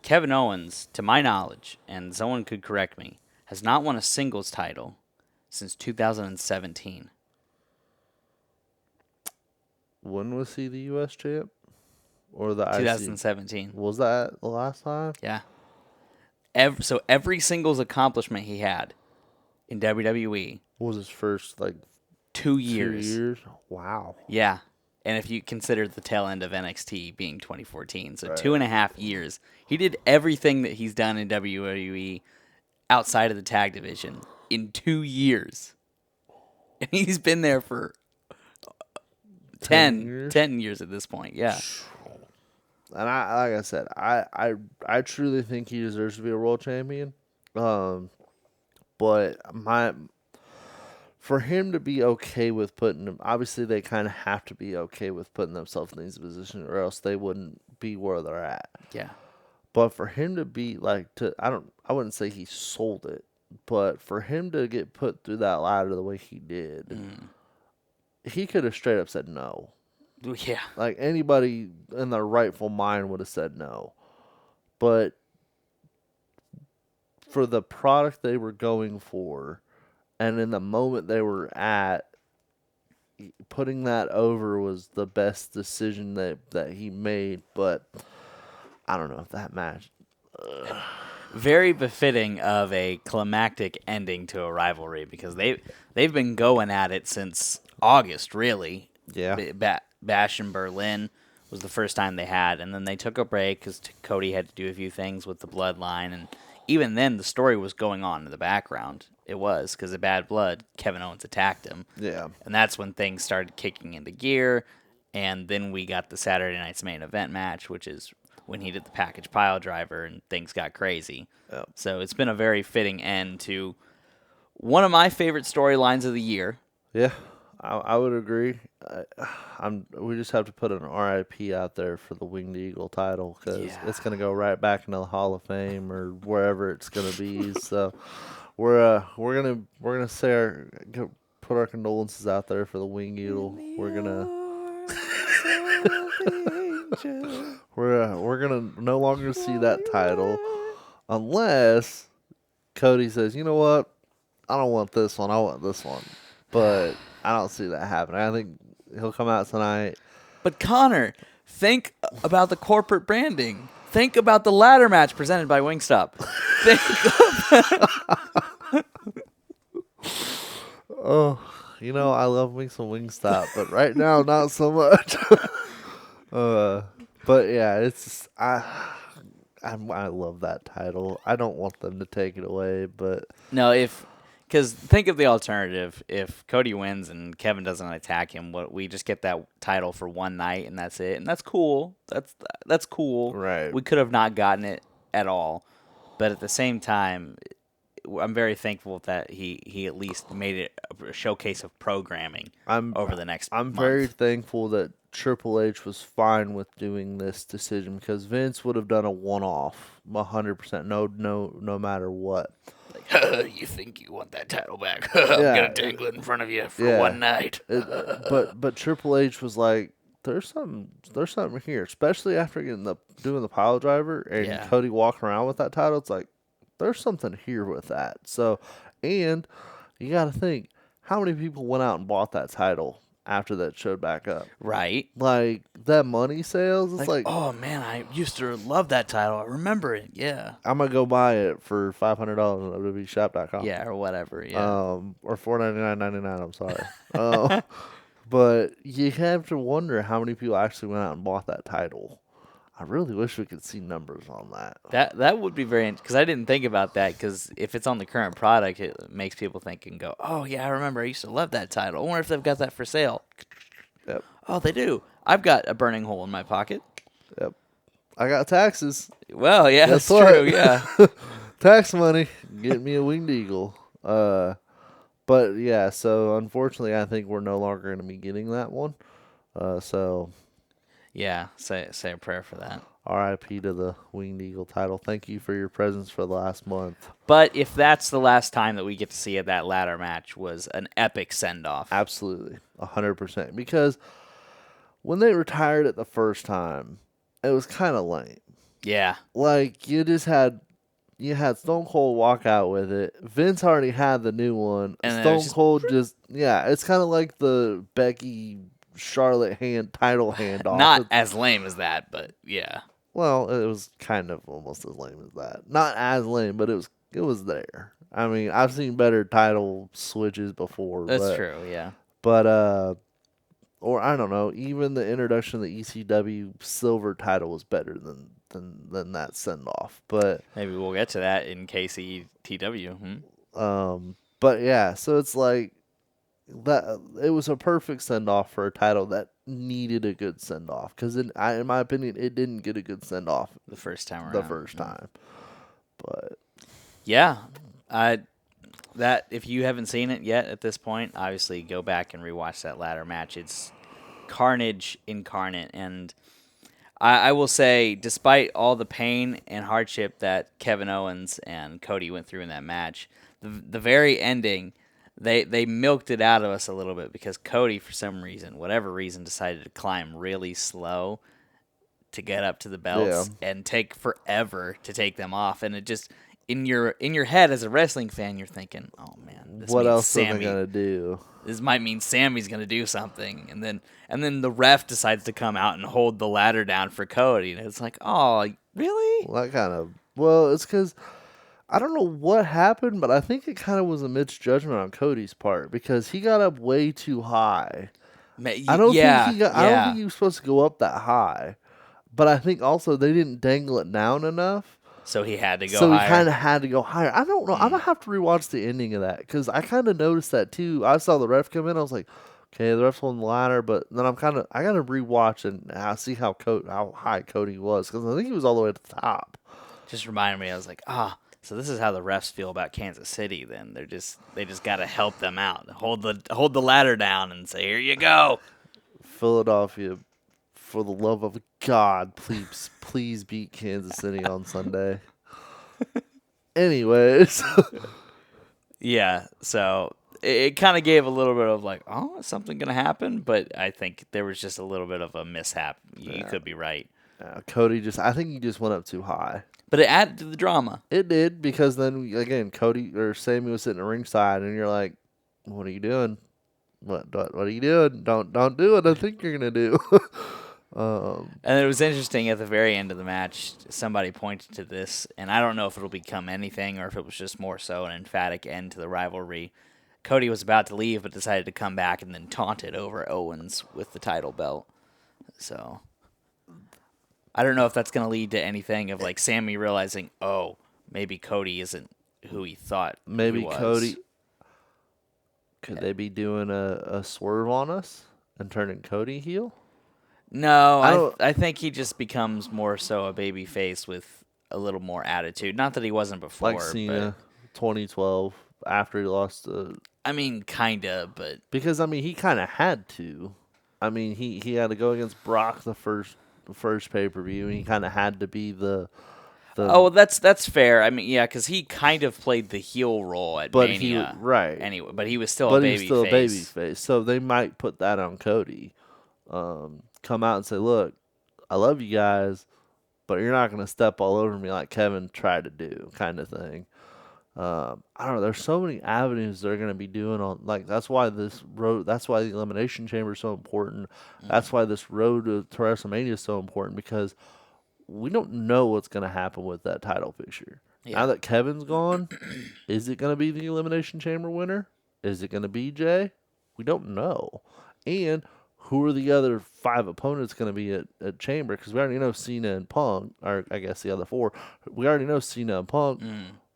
Kevin Owens, to my knowledge, and someone could correct me, has not won a singles title since 2017. When was he the U.S. champ? Or the IC? 2017. Was that the last time? Yeah. So every singles accomplishment he had in WWE, What was his first, 2 2 years. years? Wow. Yeah. And if you consider the tail end of NXT being 2014, so Right. 2.5 years, he did everything that he's done in WWE outside of the tag division in 2 years. And he's been there for 10 years? 10 years at this point. Yeah. And like I said, I truly think he deserves to be a world champion. But for him to be okay with putting him, obviously they kind of have to be okay with putting themselves in these positions, or else they wouldn't be where they're at. Yeah. But for him to be I wouldn't say he sold it, but for him to get put through that ladder the way he did, he could have straight up said no. Yeah. Like anybody in their rightful mind would have said no. But for the product they were going for, and in the moment they were at, putting that over was the best decision that he made. But I don't know if that match. Very befitting of a climactic ending to a rivalry because they've been going at it since August, really. Yeah. Bash in Berlin was the first time they had, and then they took a break because Cody had to do a few things with the bloodline, and even then the story was going on in the background. It was because of Bad Blood, Kevin Owens attacked him. Yeah. And that's when things started kicking into gear, and then we got the Saturday night's main event match, which is when he did the package pile driver and things got crazy. Yep. So it's been a very fitting end to one of my favorite storylines of the year. Yeah, I would agree. We just have to put an RIP out there for the Winged Eagle title because it's going to go right back into the Hall of Fame or wherever it's going to be. So we're gonna put our condolences out there for the Winged Eagle. We're gonna no longer see that title unless Cody says, you know what, I don't want this one, I want this one. But I don't see that happening. I think he'll come out tonight. But Connor, think about the corporate branding. Think about the ladder match presented by Wingstop. Oh, I love me some Wingstop, but right now not so much. But yeah, it's just, I love that title. I don't want them to take it away, but No, because think of the alternative. If Cody wins and Kevin doesn't attack him, we just get that title for one night and that's it, and that's cool. That's cool. Right. We could have not gotten it at all, but at the same time, I'm very thankful that he at least made it a showcase of programming over the next I'm month. very thankful that Triple H was fine with doing this decision because Vince would have done a one-off, 100%, no matter what. Like, you think you want that title back? I'm gonna dangle it in front of you for one night. But Triple H was like, there's something here, especially after doing the pile driver and Cody walking around with that title. It's like there's something here with that. So, and you got to think how many people went out and bought that title after that showed back up. Right. Like that money sales. It's like oh man, I used to love that title. I remember it. Yeah. I'm gonna go buy it for $500 on WWEshop.com. Yeah, or whatever. Yeah. Or $499.99. I'm sorry. But you have to wonder how many people actually went out and bought that title. I really wish we could see numbers on that. That would be very interesting because I didn't think about that because if it's on the current product, it makes people think and go, oh, yeah, I remember I used to love that title. I wonder if they've got that for sale. Yep. Oh, they do. I've got a burning hole in my pocket. Yep. I got taxes. Well, yeah, Guess that's what? true, yeah. Tax money. Get me a Winged Eagle. But, yeah, so unfortunately, I think we're no longer going to be getting that one. So... Yeah, say a prayer for that. R.I.P. to the Winged Eagle title. Thank you for your presence for the last month. But if that's the last time that we get to see it, that ladder match was an epic send-off. Absolutely. 100%. Because when they retired it the first time, it was kind of lame. Yeah. Like, you just had you had Stone Cold walk out with it. Vince already had the new one. And then it was Stone just Cold just it's kind of like the Becky Charlotte title handoff. not as lame as that, but yeah. Well, it was kind of almost as lame as that. Not as lame, but it was there. I mean, I've seen better title switches before. That's but, true, yeah. But or I don't know. Even the introduction of the ECW Silver title was better than that send off. But Maybe we'll get to that in KCTW. but yeah. So it's like that. It was a perfect send off for a title that needed a good send off because in my opinion, it didn't get a good send off The first time around. the first time. But Yeah. That if you haven't seen it yet at this point, obviously go back and rewatch that ladder match. It's carnage incarnate, and I will say, despite all the pain and hardship that Kevin Owens and Cody went through in that match, the very ending, they milked it out of us a little bit because Cody, for some reason, whatever reason, decided to climb really slow to get up to the belts and take forever to take them off, and it just in your head as a wrestling fan, you're thinking, "Oh man, this what means else Sammy. are they gonna do? This might mean Sammy's gonna do something," and then the ref decides to come out and hold the ladder down for Cody, and it's like, "Oh, really?" Well, it's because I don't know what happened, but I think it kind of was a misjudgment on Cody's part because he got up way too high. I don't think I don't think he was supposed to go up that high, but I think also they didn't dangle it down enough. So he had to go So higher. he kind of had to go higher. I don't know. I'm gonna have to rewatch the ending of that because I kind of noticed that too. I saw the ref come in. I was like, okay, the ref's holding the ladder, but then I gotta rewatch and see how high Cody was because I think he was all the way at the top. Just reminded me, I was like, so this is how the refs feel about Kansas City. Then they just got to help them out, hold the ladder down, and say, "Here you go." Philadelphia, for the love of God, please beat Kansas City on Sunday. Anyways, Yeah, so it kind of gave a little bit of like, oh, is something going to happen? But I think there was just a little bit of a mishap. You could be right. Cody I think he just went up too high. But it added to the drama. It did because then again, Cody or Sammy was sitting at ringside, and you're like, "What are you doing? What are you doing? Don't do what I think you're gonna do." And it was interesting at the very end of the match, somebody pointed to this, and I don't know if it'll become anything or if it was just more so an emphatic end to the rivalry. Cody was about to leave but decided to come back and then taunted over Owens with the title belt. So I don't know if that's going to lead to anything of like Sammy realizing, oh, maybe Cody isn't who he thought Maybe he was. Cody. Could they be doing a swerve on us and turning Cody heel? No, I think he just becomes more so a baby face with a little more attitude. Not that he wasn't before. Like Cena, 2012, after he lost I mean, kind of, but... Because, I mean, he kind of had to. I mean, he had to go against Brock the first pay-per-view, and he kind of had to be the... Oh, well, that's fair. I mean, yeah, because he kind of played the heel role at Mania. Right. Anyway, but he was still a baby face. So they might put that on Cody. Come out and say, look, I love you guys, but you're not going to step all over me like Kevin tried to do, kind of thing. I don't know. There's so many avenues they're going to be doing on. Like that's why That's why the Elimination Chamber is so important. That's why this road to WrestleMania is so important because we don't know what's going to happen with that title picture. Yeah. Now that Kevin's gone, is it going to be the Elimination Chamber winner? Is it going to be Jay? We don't know. And who are the other 5 opponents going to be at Chamber? Because we already know Cena and Punk, or I guess the other 4. We already know Cena and Punk.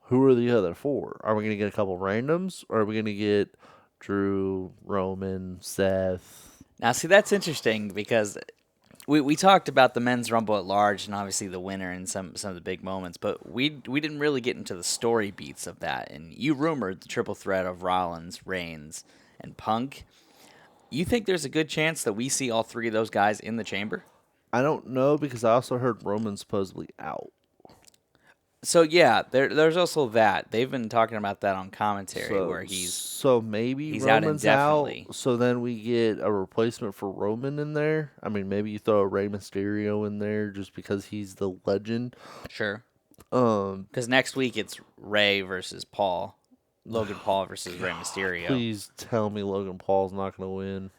Who are the other 4? Are we going to get a couple randoms, or are we going to get Drew, Roman, Seth? Now, see, that's interesting because we talked about the men's Rumble at large and obviously the winner and some of the big moments, but we didn't really get into the story beats of that. And you rumored the triple threat of Rollins, Reigns, and Punk. You think there's a good chance that we see all 3 of those guys in the Chamber? I don't know because I also heard Roman's supposedly out. So yeah, there's also that. They've been talking about that on commentary where he's maybe Roman's out indefinitely. So then we get a replacement for Roman in there. I mean, maybe you throw a Rey Mysterio in there just because he's the legend. Sure. Because next week it's Ray versus Paul. Logan Paul versus Rey Mysterio. Please tell me Logan Paul's not going to win.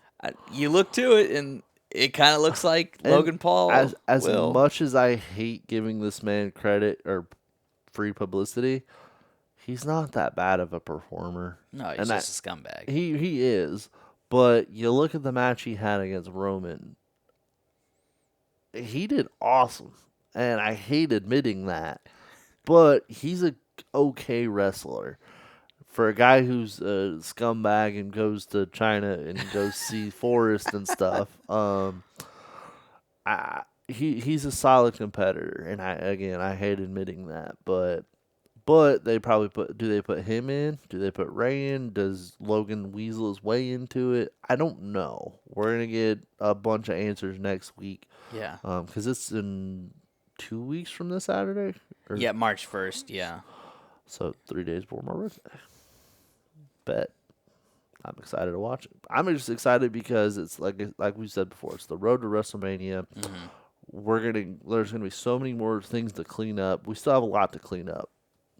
You look to it, and it kind of looks like Logan Paul as will. much as I hate giving this man credit or free publicity, he's not that bad of a performer. No, he's just a scumbag. He is. But you look at the match he had against Roman. He did awesome. And I hate admitting that. But he's a okay wrestler. For a guy who's a scumbag and goes to China and goes see Forrest and stuff, he's a solid competitor. And I hate admitting that, but they probably do they put him in? Do they put Ray in? Does Logan weasel his way into it? I don't know. We're gonna get a bunch of answers next week. Yeah. Because it's in 2 weeks from this Saturday. Yeah, March 1st. Yeah. So 3 days before my birthday. Bet. I'm excited to watch it. I'm just excited because it's like we said before, it's the road to WrestleMania. Mm-hmm. There's gonna be so many more things to clean up. We still have a lot to clean up.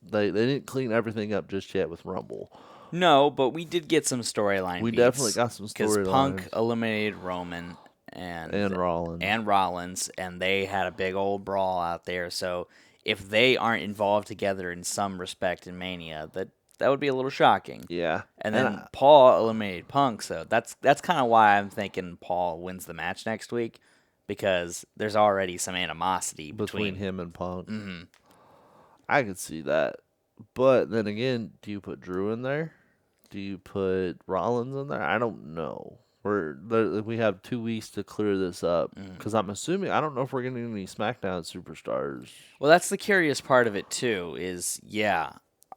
They didn't clean everything up just yet with Rumble. No, but we did get some storyline. We definitely got some storylines. Because Punk eliminated Roman and Rollins, and they had a big old brawl out there. So if they aren't involved together in some respect in Mania, that would be a little shocking. Yeah. And then Paul eliminated Punk, so that's kind of why I'm thinking Paul wins the match next week, because there's already some animosity between him and Punk. Mm-hmm. I could see that. But then again, do you put Drew in there? Do you put Rollins in there? I don't know. We have 2 weeks to clear this up, because I'm assuming, I don't know if we're getting any SmackDown superstars. Well, that's the curious part of it too. Is it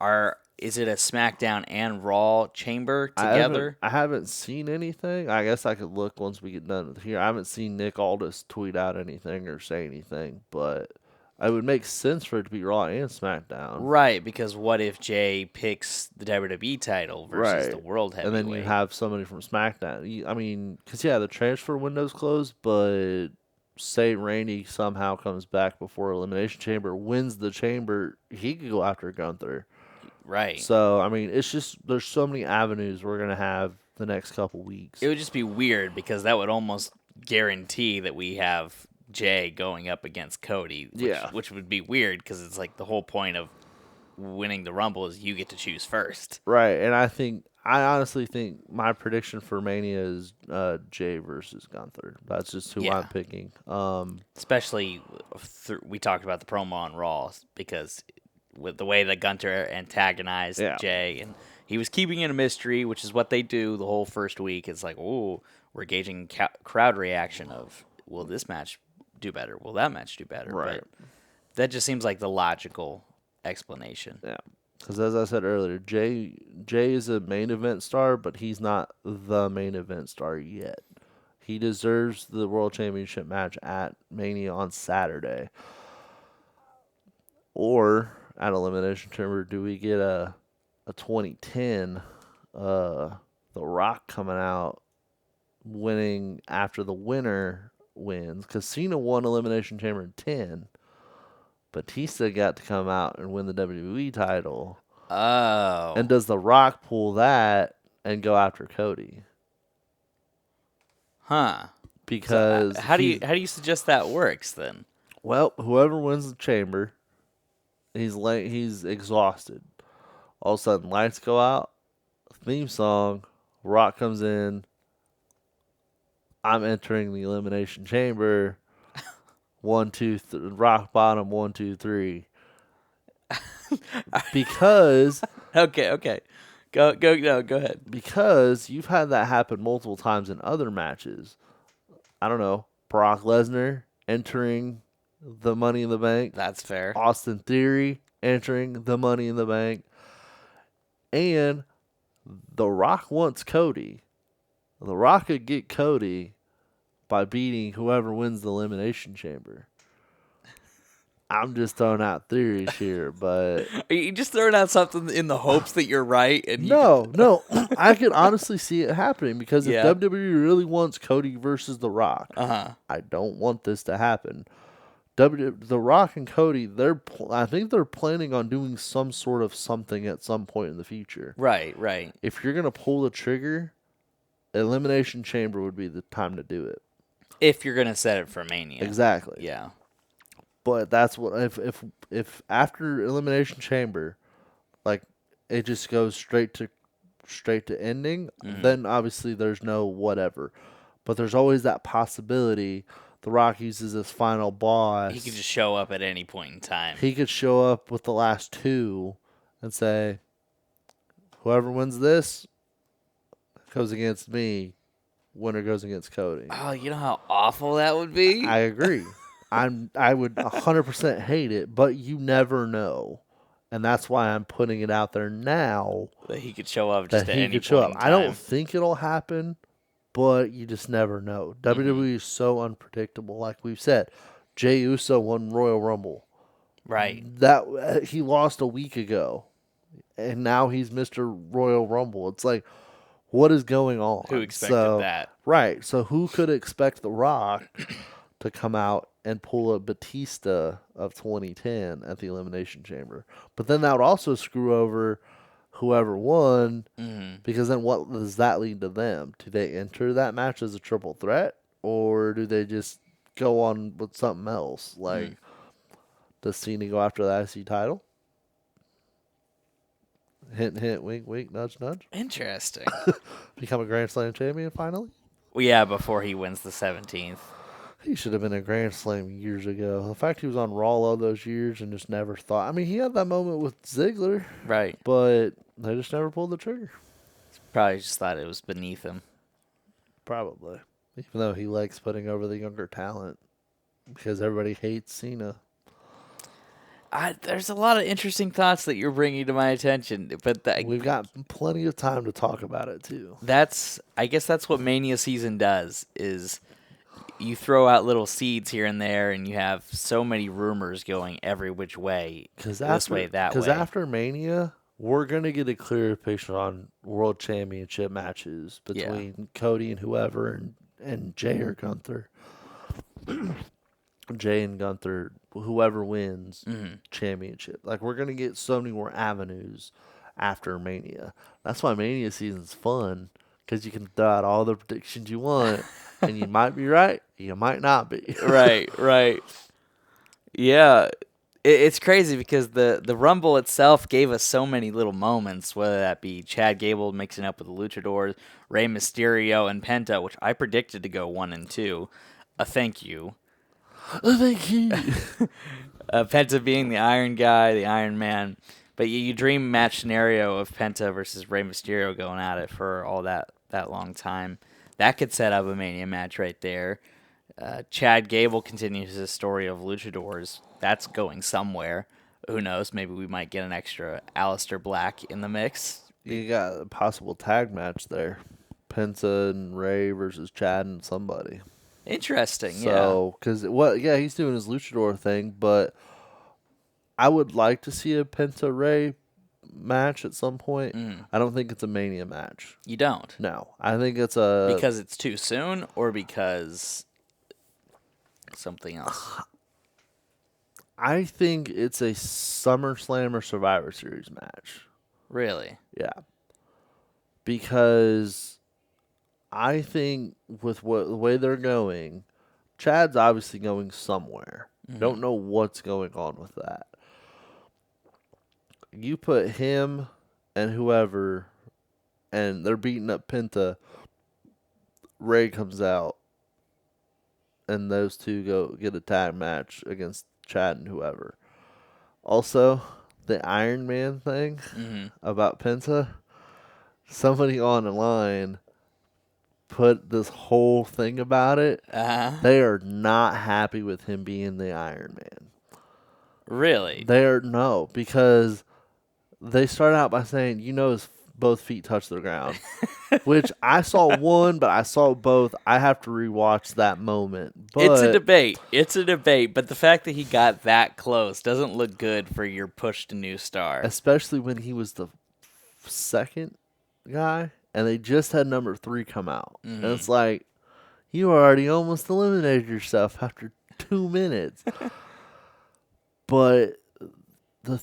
a SmackDown and Raw chamber together? I haven't seen anything. I guess I could look once we get done with here. I haven't seen Nick Aldis tweet out anything or say anything, but it would make sense for it to be Raw and SmackDown. Right, because what if Jay picks the WWE title versus the World Heavyweight? And then you have somebody from SmackDown. I mean, because, the transfer window's closed, but say Randy somehow comes back before Elimination Chamber, wins the chamber, he could go after Gunther. Right. So, I mean, it's just, there's so many avenues we're going to have the next couple weeks. It would just be weird, because that would almost guarantee that we have Jay going up against Cody, which would be weird, because it's like the whole point of winning the Rumble is you get to choose first. Right, and I honestly think my prediction for Mania is Jay versus Gunther. That's just who I'm picking. Especially, we talked about the promo on Raw, because with the way that Gunther antagonized Jay, and he was keeping it a mystery, which is what they do the whole first week. It's like, oh, we're gauging crowd reaction of, will this match do better? Will that match do better? Right. But that just seems like the logical explanation. Yeah. Because as I said earlier, Jay is a main event star, but he's not the main event star yet. He deserves the World Championship match at Mania on Saturday. Or at Elimination Chamber, do we get a 2010 The Rock coming out winning after the winner wins? Because Cena won Elimination Chamber in 10, Batista got to come out and win the WWE title. Oh. And does The Rock pull that and go after Cody? Huh. Because how do you suggest that works then? Well, whoever wins the chamber, he's exhausted. All of a sudden, lights go out, theme song, Rock comes in. I'm entering the Elimination Chamber. 1, 2, rock bottom. 1, 2, 3. Because okay, go ahead. Because you've had that happen multiple times in other matches. I don't know, Brock Lesnar entering the Money in the Bank. That's fair. Austin Theory entering the Money in the Bank. And The Rock wants Cody. The Rock could get Cody by beating whoever wins the Elimination Chamber. I'm just throwing out theories here, but... Are you just throwing out something in the hopes that you're right? And No. I can honestly see it happening, because if WWE really wants Cody versus The Rock, I don't want this to happen. The Rock and Cody, I think they're planning on doing some sort of something at some point in the future. Right, right. If you're gonna pull the trigger, Elimination Chamber would be the time to do it. If you're gonna set it for Mania. Exactly. Yeah. But that's what if after Elimination Chamber, like it just goes straight to ending, then obviously there's no whatever. But there's always that possibility The Rock uses his final boss. He could just show up at any point in time. He could show up with the last two and say, whoever wins this goes against me. Winner goes against Cody. Oh, you know how awful that would be? I agree. I would 100% hate it, but you never know. And that's why I'm putting it out there now. That he could show up just that at he any could point show in up. time. I don't think it'll happen, but you just never know. WWE is so unpredictable. Like we've said, Jey Uso won Royal Rumble. Right. That he lost a week ago, and now he's Mr. Royal Rumble. It's like, what is going on? Who expected that? Right. So who could expect The Rock to come out and pull a Batista of 2010 at the Elimination Chamber? But then that would also screw over whoever won, because then what does that lead to them? Do they enter that match as a triple threat, or do they just go on with something else? Like, does Cena go after the IC title? Hint, hint, wink, wink, nudge, nudge. Interesting. Become a Grand Slam champion finally? Well, yeah, before he wins the 17th. He should have been a Grand Slam years ago. The fact he was on Raw all those years and just never thought. I mean, he had that moment with Ziggler. Right. But they just never pulled the trigger. Probably just thought it was beneath him. Probably. Even though he likes putting over the younger talent. Because everybody hates Cena. There's a lot of interesting thoughts that you're bringing to my attention, but We've got plenty of time to talk about it, too. I guess that's what Mania season does, is you throw out little seeds here and there, and you have so many rumors going every which way, this way, that way. Because after Mania, we're going to get a clearer picture on World Championship matches between Cody and whoever, and Jay or Gunther. Jay and Gunther, whoever wins championship. Like, we're going to get so many more avenues after Mania. That's why Mania season's fun, because you can throw out all the predictions you want, and you might be right, you might not be. Right. Yeah, it's crazy because the Rumble itself gave us so many little moments, whether that be Chad Gable mixing up with the Luchadors, Rey Mysterio, and Penta, which I predicted to go 1 and 2. Thank you. Thank you. Penta being the Iron Guy, the Iron Man. But you dream match scenario of Penta versus Rey Mysterio going at it for all that long time. That could set up a Mania match right there. Chad Gable continues his story of Luchadors. That's going somewhere. Who knows? Maybe we might get an extra Aleister Black in the mix. You got a possible tag match there. Penta and Ray versus Chad and somebody. Interesting, so, because he's doing his luchador thing, but I would like to see a Penta Ray match at some point. I don't think it's a Mania match. You don't? No, I think it's because it's too soon, or because something else. I think it's a SummerSlam or Survivor Series match. Really? Yeah, because I think with the way they're going, Chad's obviously going somewhere. Don't know what's going on with that. You put him and whoever, and they're beating up Penta. Ray comes out, and those two go get a tag match against Chad and whoever. Also, the Iron Man thing about Penta, somebody on the line put this whole thing about it. They are not happy with him being the Iron Man. Really? Because they start out by saying, his both feet touch the ground. Which I saw one, but I saw both. I have to rewatch that moment. But it's a debate, but the fact that he got that close doesn't look good for your push to new star. Especially when he was the second guy. And they just had number 3 come out. And it's like, you already almost eliminated yourself after 2 minutes. but the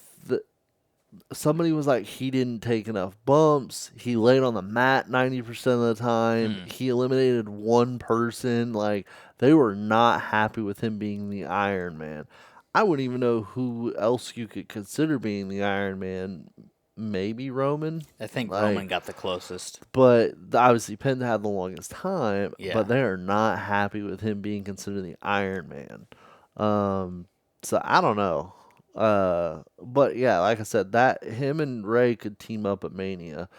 somebody was like he didn't take enough bumps. He laid on the mat 90% of the time. He eliminated one person. Like they were not happy with him being the Iron Man. I wouldn't even know who else you could consider being the Iron Man. Maybe Roman. I think Like, Roman got the closest. but obviously Penta had the longest time. Yeah. But they are not happy with him being considered the Iron Man. So I don't know. But yeah, like I said, that him and Ray could team up at Mania.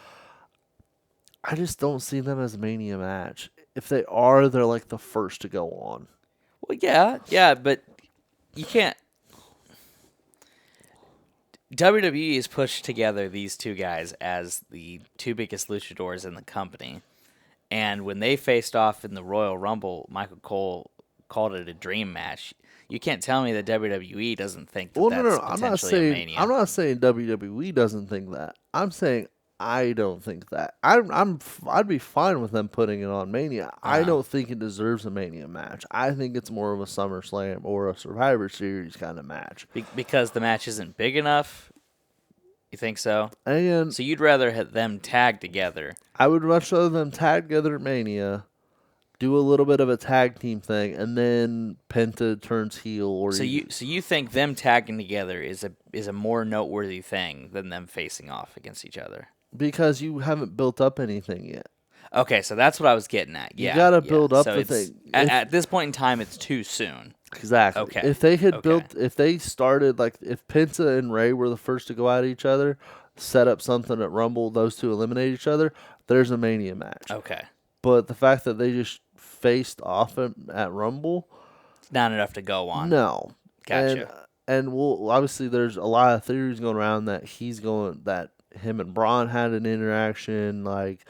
I just don't see them as a Mania match. If they are, they're like the first to go on. Well, yeah, but you can't. WWE has pushed together these two guys as the two biggest luchadors in the company. And when they faced off in the Royal Rumble, Michael Cole called it a dream match. You can't tell me that WWE doesn't think that that's No. potentially a Mania. I'm not saying WWE doesn't think that. I'm saying I don't think that. I'd be fine with them putting it on Mania. I don't think it deserves a Mania match. I think it's more of a SummerSlam or a Survivor Series kind of match. Because the match isn't big enough? You think so? And So you'd rather have them tag together? I would much rather them tag together at Mania, do a little bit of a tag team thing, and then Penta turns heel. Or So you think them tagging together is a more noteworthy thing than them facing off against each other? Because you haven't built up anything yet. Okay, so that's what I was getting at. Yeah, You got to build up so the it's, thing. At this point in time, it's too soon. Exactly. Okay. If they had if they started, like, if Penta and Ray were the first to go at each other, set up something at Rumble, those two eliminate each other, there's a Mania match. Okay. But the fact that they just faced off at Rumble, Not enough to go on. no. Gotcha. And we'll, obviously there's a lot of theories going around that that him and Braun had an interaction, like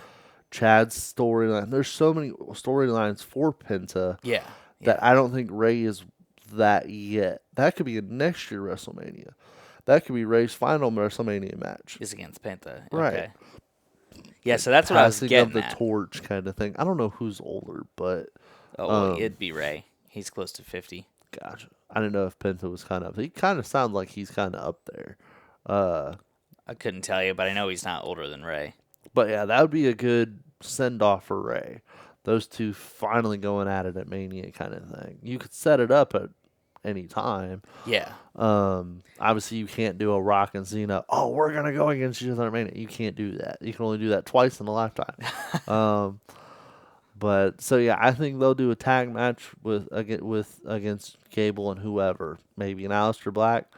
Chad's storyline. There's so many storylines for Penta. Yeah. That I don't think Ray is that yet. That could be a next year WrestleMania. That could be Ray's final WrestleMania match. Is against Penta. Right. Okay. Yeah, so that's what I was Passing getting of the at. torch kind of thing. I don't know who's older, but It'd be Ray. He's close to 50. gotcha. I didn't know if Penta was kind of. He kind of sounds like he's kind of up there. I couldn't tell you, but I know he's not older than Ray. But yeah, that would be a good send off for Ray. Those two finally going at it at Mania kind of thing. You could set it up at any time. Yeah. Obviously, you can't do a Rock and Cena. Oh, we're gonna go against each other at Mania. You can't do that. You can only do that twice in a lifetime. But so yeah, I think they'll do a tag match against Gable and whoever. Maybe an Aleister Black.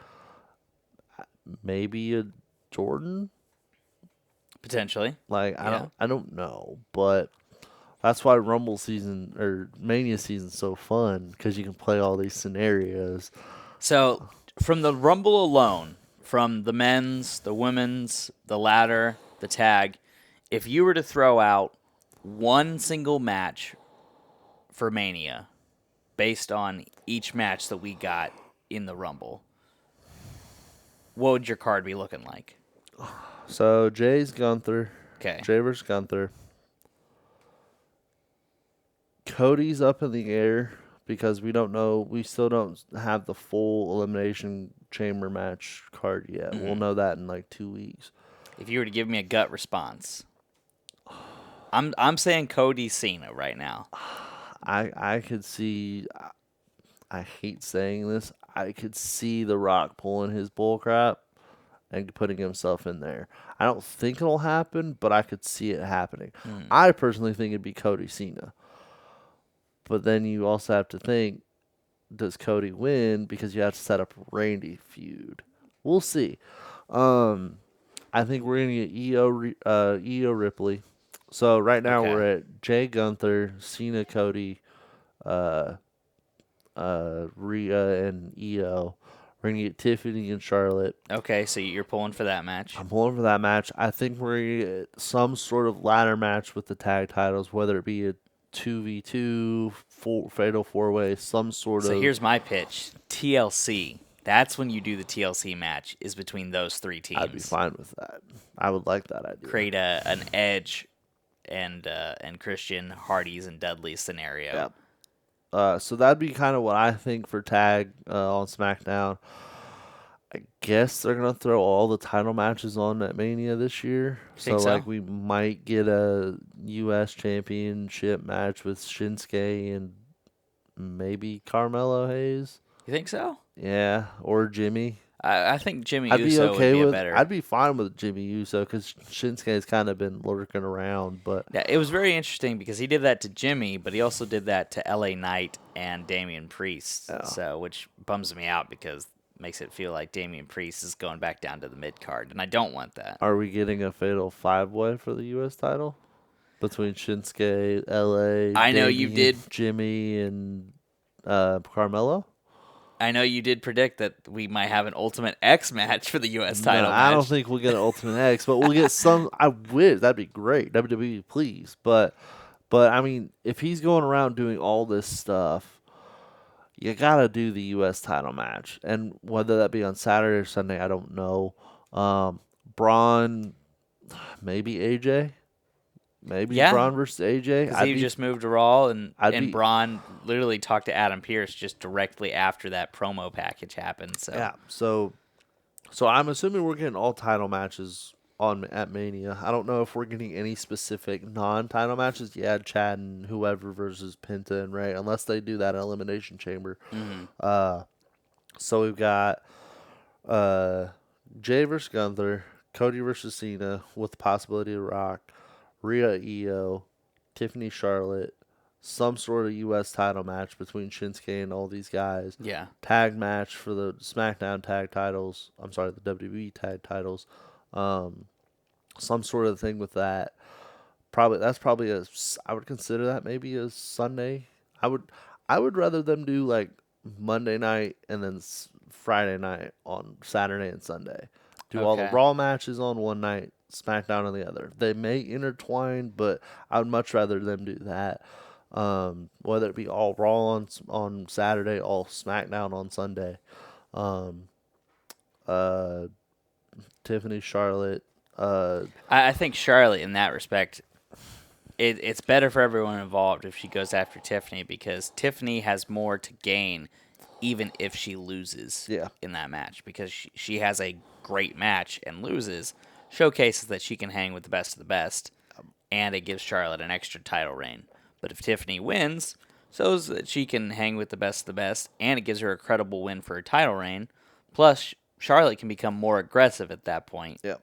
Maybe a Jordan. Potentially. Like I don't know, but that's why Rumble season or Mania season's so fun because you can play all these scenarios. So, from the Rumble alone, from the men's, the women's, the ladder, the tag, if you were to throw out one single match for Mania based on each match that we got in the Rumble, what would your card be looking like? So Jay's Gunther. Okay. Jay versus Gunther. Cody's up in the air because we don't know. We still don't have the full Elimination Chamber match card yet. We'll know that in like 2 weeks. If you were to give me a gut response, I'm saying Cody Cena right now. I could see. I hate saying this. I could see The Rock pulling his bull crap and putting himself in there. I don't think it'll happen, but I could see it happening. I personally think it'd be Cody Cena. But then you also have to think, does Cody win? Because you have to set up a Randy feud. We'll see. I think we're going to get EO Ripley. So right now we're at Jay Gunther, Cena, Cody, Rhea, and EO. We're going to get Tiffany and Charlotte. Okay, so you're pulling for that match. I'm pulling for that match. I think we're going to get some sort of ladder match with the tag titles, whether it be a 2v2, fatal 4-way, some sort of. So here's my pitch. TLC. That's when you do the TLC match, is between those three teams. I'd be fine with that. I would like that idea. Create an Edge and Christian, Hardy's, and Dudley's scenario. Yep. So that'd be kind of what I think for tag on SmackDown. I guess they're gonna throw all the title matches on at Mania this year. You So think so? like we might get a U.S. Championship match with Shinsuke and maybe Carmelo Hayes. You think so? Yeah, or Jimmy. I think Jimmy Uso would be a better. I'd be fine with Jimmy Uso because Shinsuke's kind of been lurking around, but Yeah, it was very interesting because he did that to Jimmy, but he also did that to L.A. Knight and Damian Priest. yeah. So, which bums me out because makes it feel like Damian Priest is going back down to the mid card, and I don't want that. Are we getting a fatal 5-way for the U.S. title between Shinsuke, L.A., I know you Damian, did. Jimmy, and Carmelo? I know you did predict that we might have an Ultimate X match for the U.S. No, title I don't match. think we'll get an Ultimate X, but we'll get some. I wish that'd be great. WWE, please. But I mean, if he's going around doing all this stuff, you gotta do the U.S. title match, and whether that be on Saturday or Sunday, I don't know. Braun, maybe AJ, maybe Yeah, Braun versus AJ. because he just moved to Raw, and I'd and be Braun literally talked to Adam Pearce just directly after that promo package happened. So yeah. So I'm assuming we're getting all title matches on at Mania. I don't know if we're getting any specific non-title matches. Yeah, Chad and whoever versus Penta and Ray, unless they do that Elimination Chamber. mhm. Uh, so we've got uh, Jay versus Gunther, Cody versus Cena with the possibility of Rock, Rhea Io, Tiffany Charlotte, some sort of U.S. title match between Shinsuke and all these guys. Yeah. Tag match for the SmackDown tag titles. I'm sorry, the WWE tag titles. Um, some sort of thing with that. Probably I would consider that maybe a Sunday. I would I would rather them do like Monday night and then Friday night on Saturday and Sunday. Do all the Okay. Raw matches on one night, SmackDown on the other. They may intertwine, but I would much rather them do that. Whether it be all Raw on Saturday, all SmackDown on Sunday. Um, uh, Tiffany Charlotte. I think Charlotte, in that respect, it's better for everyone involved if she goes after Tiffany because Tiffany has more to gain, even if she loses Yeah. in that match because she has a great match and loses, showcases that she can hang with the best of the best, and it gives Charlotte an extra title reign. But if Tiffany wins, shows that she can hang with the best of the best, and it gives her a credible win for her title reign. Plus, Charlotte can become more aggressive at that point. Yeah.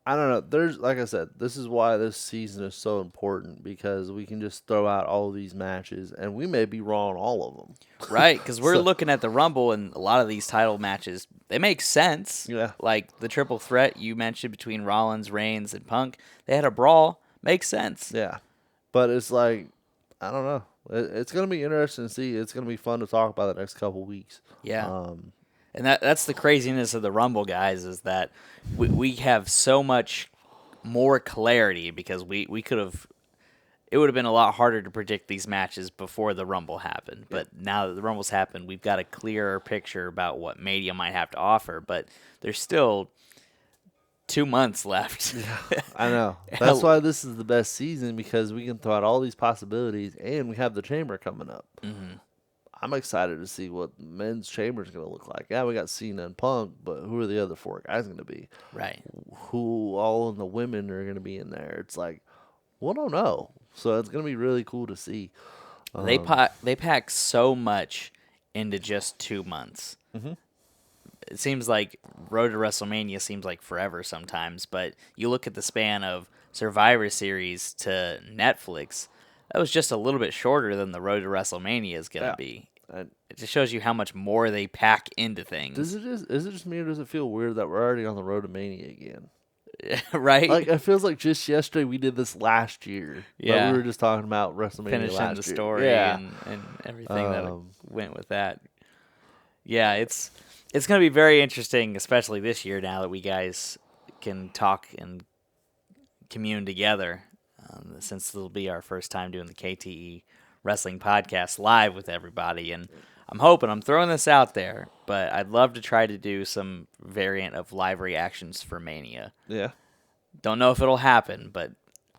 I don't know. There's like I said, this is why this season is so important because we can just throw out all of these matches and we may be wrong on all of them. Right, because we're So- looking at the Rumble, and a lot of these title matches, they make sense. Yeah. Like the triple threat you mentioned between Rollins, Reigns, and Punk, they had a brawl. Makes sense. Yeah. But it's like I don't know. It's gonna be interesting to see. It's gonna be fun to talk about the next couple weeks. Yeah. Um, And that's the craziness of the Rumble, guys, is that we have so much more clarity because we could have. It would have been a lot harder to predict these matches before the Rumble happened. But now that the Rumble's happened, we've got a clearer picture about what Mania might have to offer. But there's still 2 months left. I know. That's why this is the best season because we can throw out all these possibilities and we have the chamber coming up. Mm-hmm. I'm excited to see what men's chamber is going to look like. Yeah, we got Cena and Punk, but who are the other 4 guys going to be? Right. Who all of the women are going to be in there? It's like, we don't know. So it's going to be really cool to see. They pack so much into just 2 months. Mhm. It seems like Road to WrestleMania seems like forever sometimes, but you look at the span of Survivor Series to Netflix, that was just a little bit shorter than the Road to WrestleMania is going to Yeah. be. And It just shows you how much more they pack into things. is it just me or does it feel weird that we're already on the road to Mania again? Right? Like it feels like just yesterday we did this last year. But Yeah. we were just talking about WrestleMania Finishing last the year. story Yeah. and everything that Um, went with that. Yeah, it's going to be very interesting, especially this year now that we guys can talk and commune together, since it'll be our first time doing the KTE wrestling podcast live with everybody. And I'm throwing this out there, but I'd love to try to do some variant of live reactions for Mania. Yeah. Don't know if it'll happen, but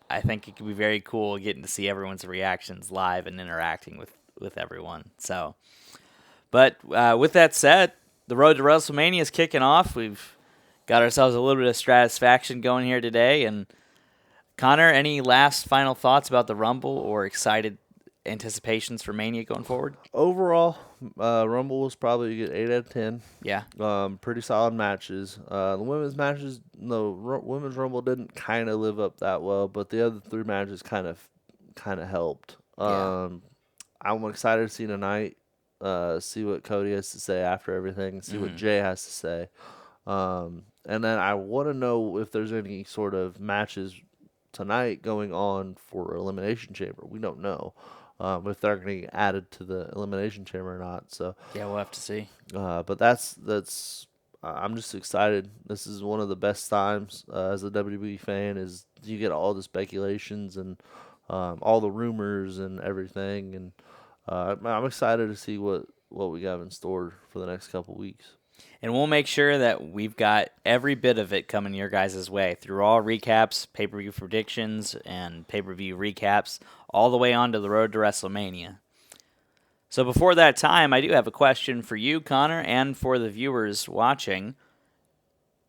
I think it could be very cool getting to see everyone's reactions live and interacting with everyone. So, but with that said, the road to WrestleMania is kicking off. We've got ourselves a little bit of satisfaction going here today. And Connor, any last final thoughts about the Rumble or excited anticipations for Mania going forward? Overall, Rumble was probably a good 8 out of 10. Yeah. Pretty solid matches. The women's matches, women's Rumble didn't kind of live up that well, but the other 3 matches kind of helped. Yeah. I'm excited to see tonight. See what Cody has to say after everything. See what Jay has to say. And then I want to know if there's any sort of matches tonight going on for Elimination Chamber. We don't know if they're going to get added to the Elimination Chamber or not. So Yeah, we'll have to see. but that's I'm just excited. This is one of the best times as a WWE fan. Is you get all the speculations and all the rumors and everything, and I'm excited to see what we got in store for the next couple weeks. And we'll make sure that we've got every bit of it coming your guys' way through all recaps, pay-per-view predictions, and pay-per-view recaps, all the way on to the road to WrestleMania. So before that time, I do have a question for you, Connor, and for the viewers watching.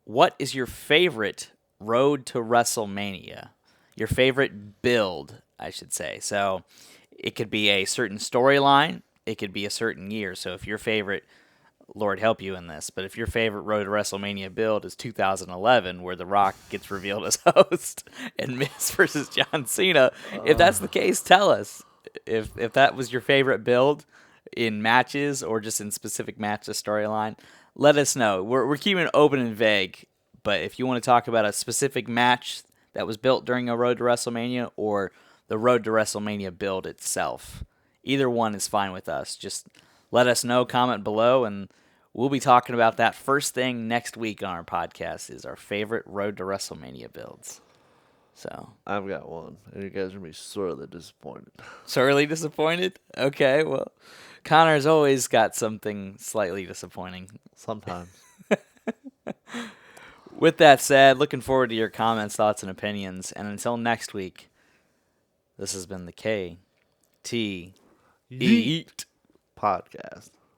What is your favorite road to WrestleMania? Your favorite build, I should say. So it could be a certain storyline. It could be a certain year. So if your favorite, Lord help you in this, but if your favorite Road to WrestleMania build is 2011, where The Rock gets revealed as host and Miz versus John Cena, if that's the case, tell us. If that was your favorite build in matches or just in specific matches storyline, let us know. We're keeping it open and vague, but if you want to talk about a specific match that was built during a Road to WrestleMania or the Road to WrestleMania build itself, either one is fine with us. Just let us know, comment below, and we'll be talking about that first thing next week on our podcast is our favorite Road to WrestleMania builds. So I've got one, and you guys are going to be sorely disappointed. Sorely disappointed? Okay, well, Connor's always got something slightly disappointing. Sometimes. With that said, looking forward to your comments, thoughts, and opinions. And until next week, this has been the K.T.E. Podcast.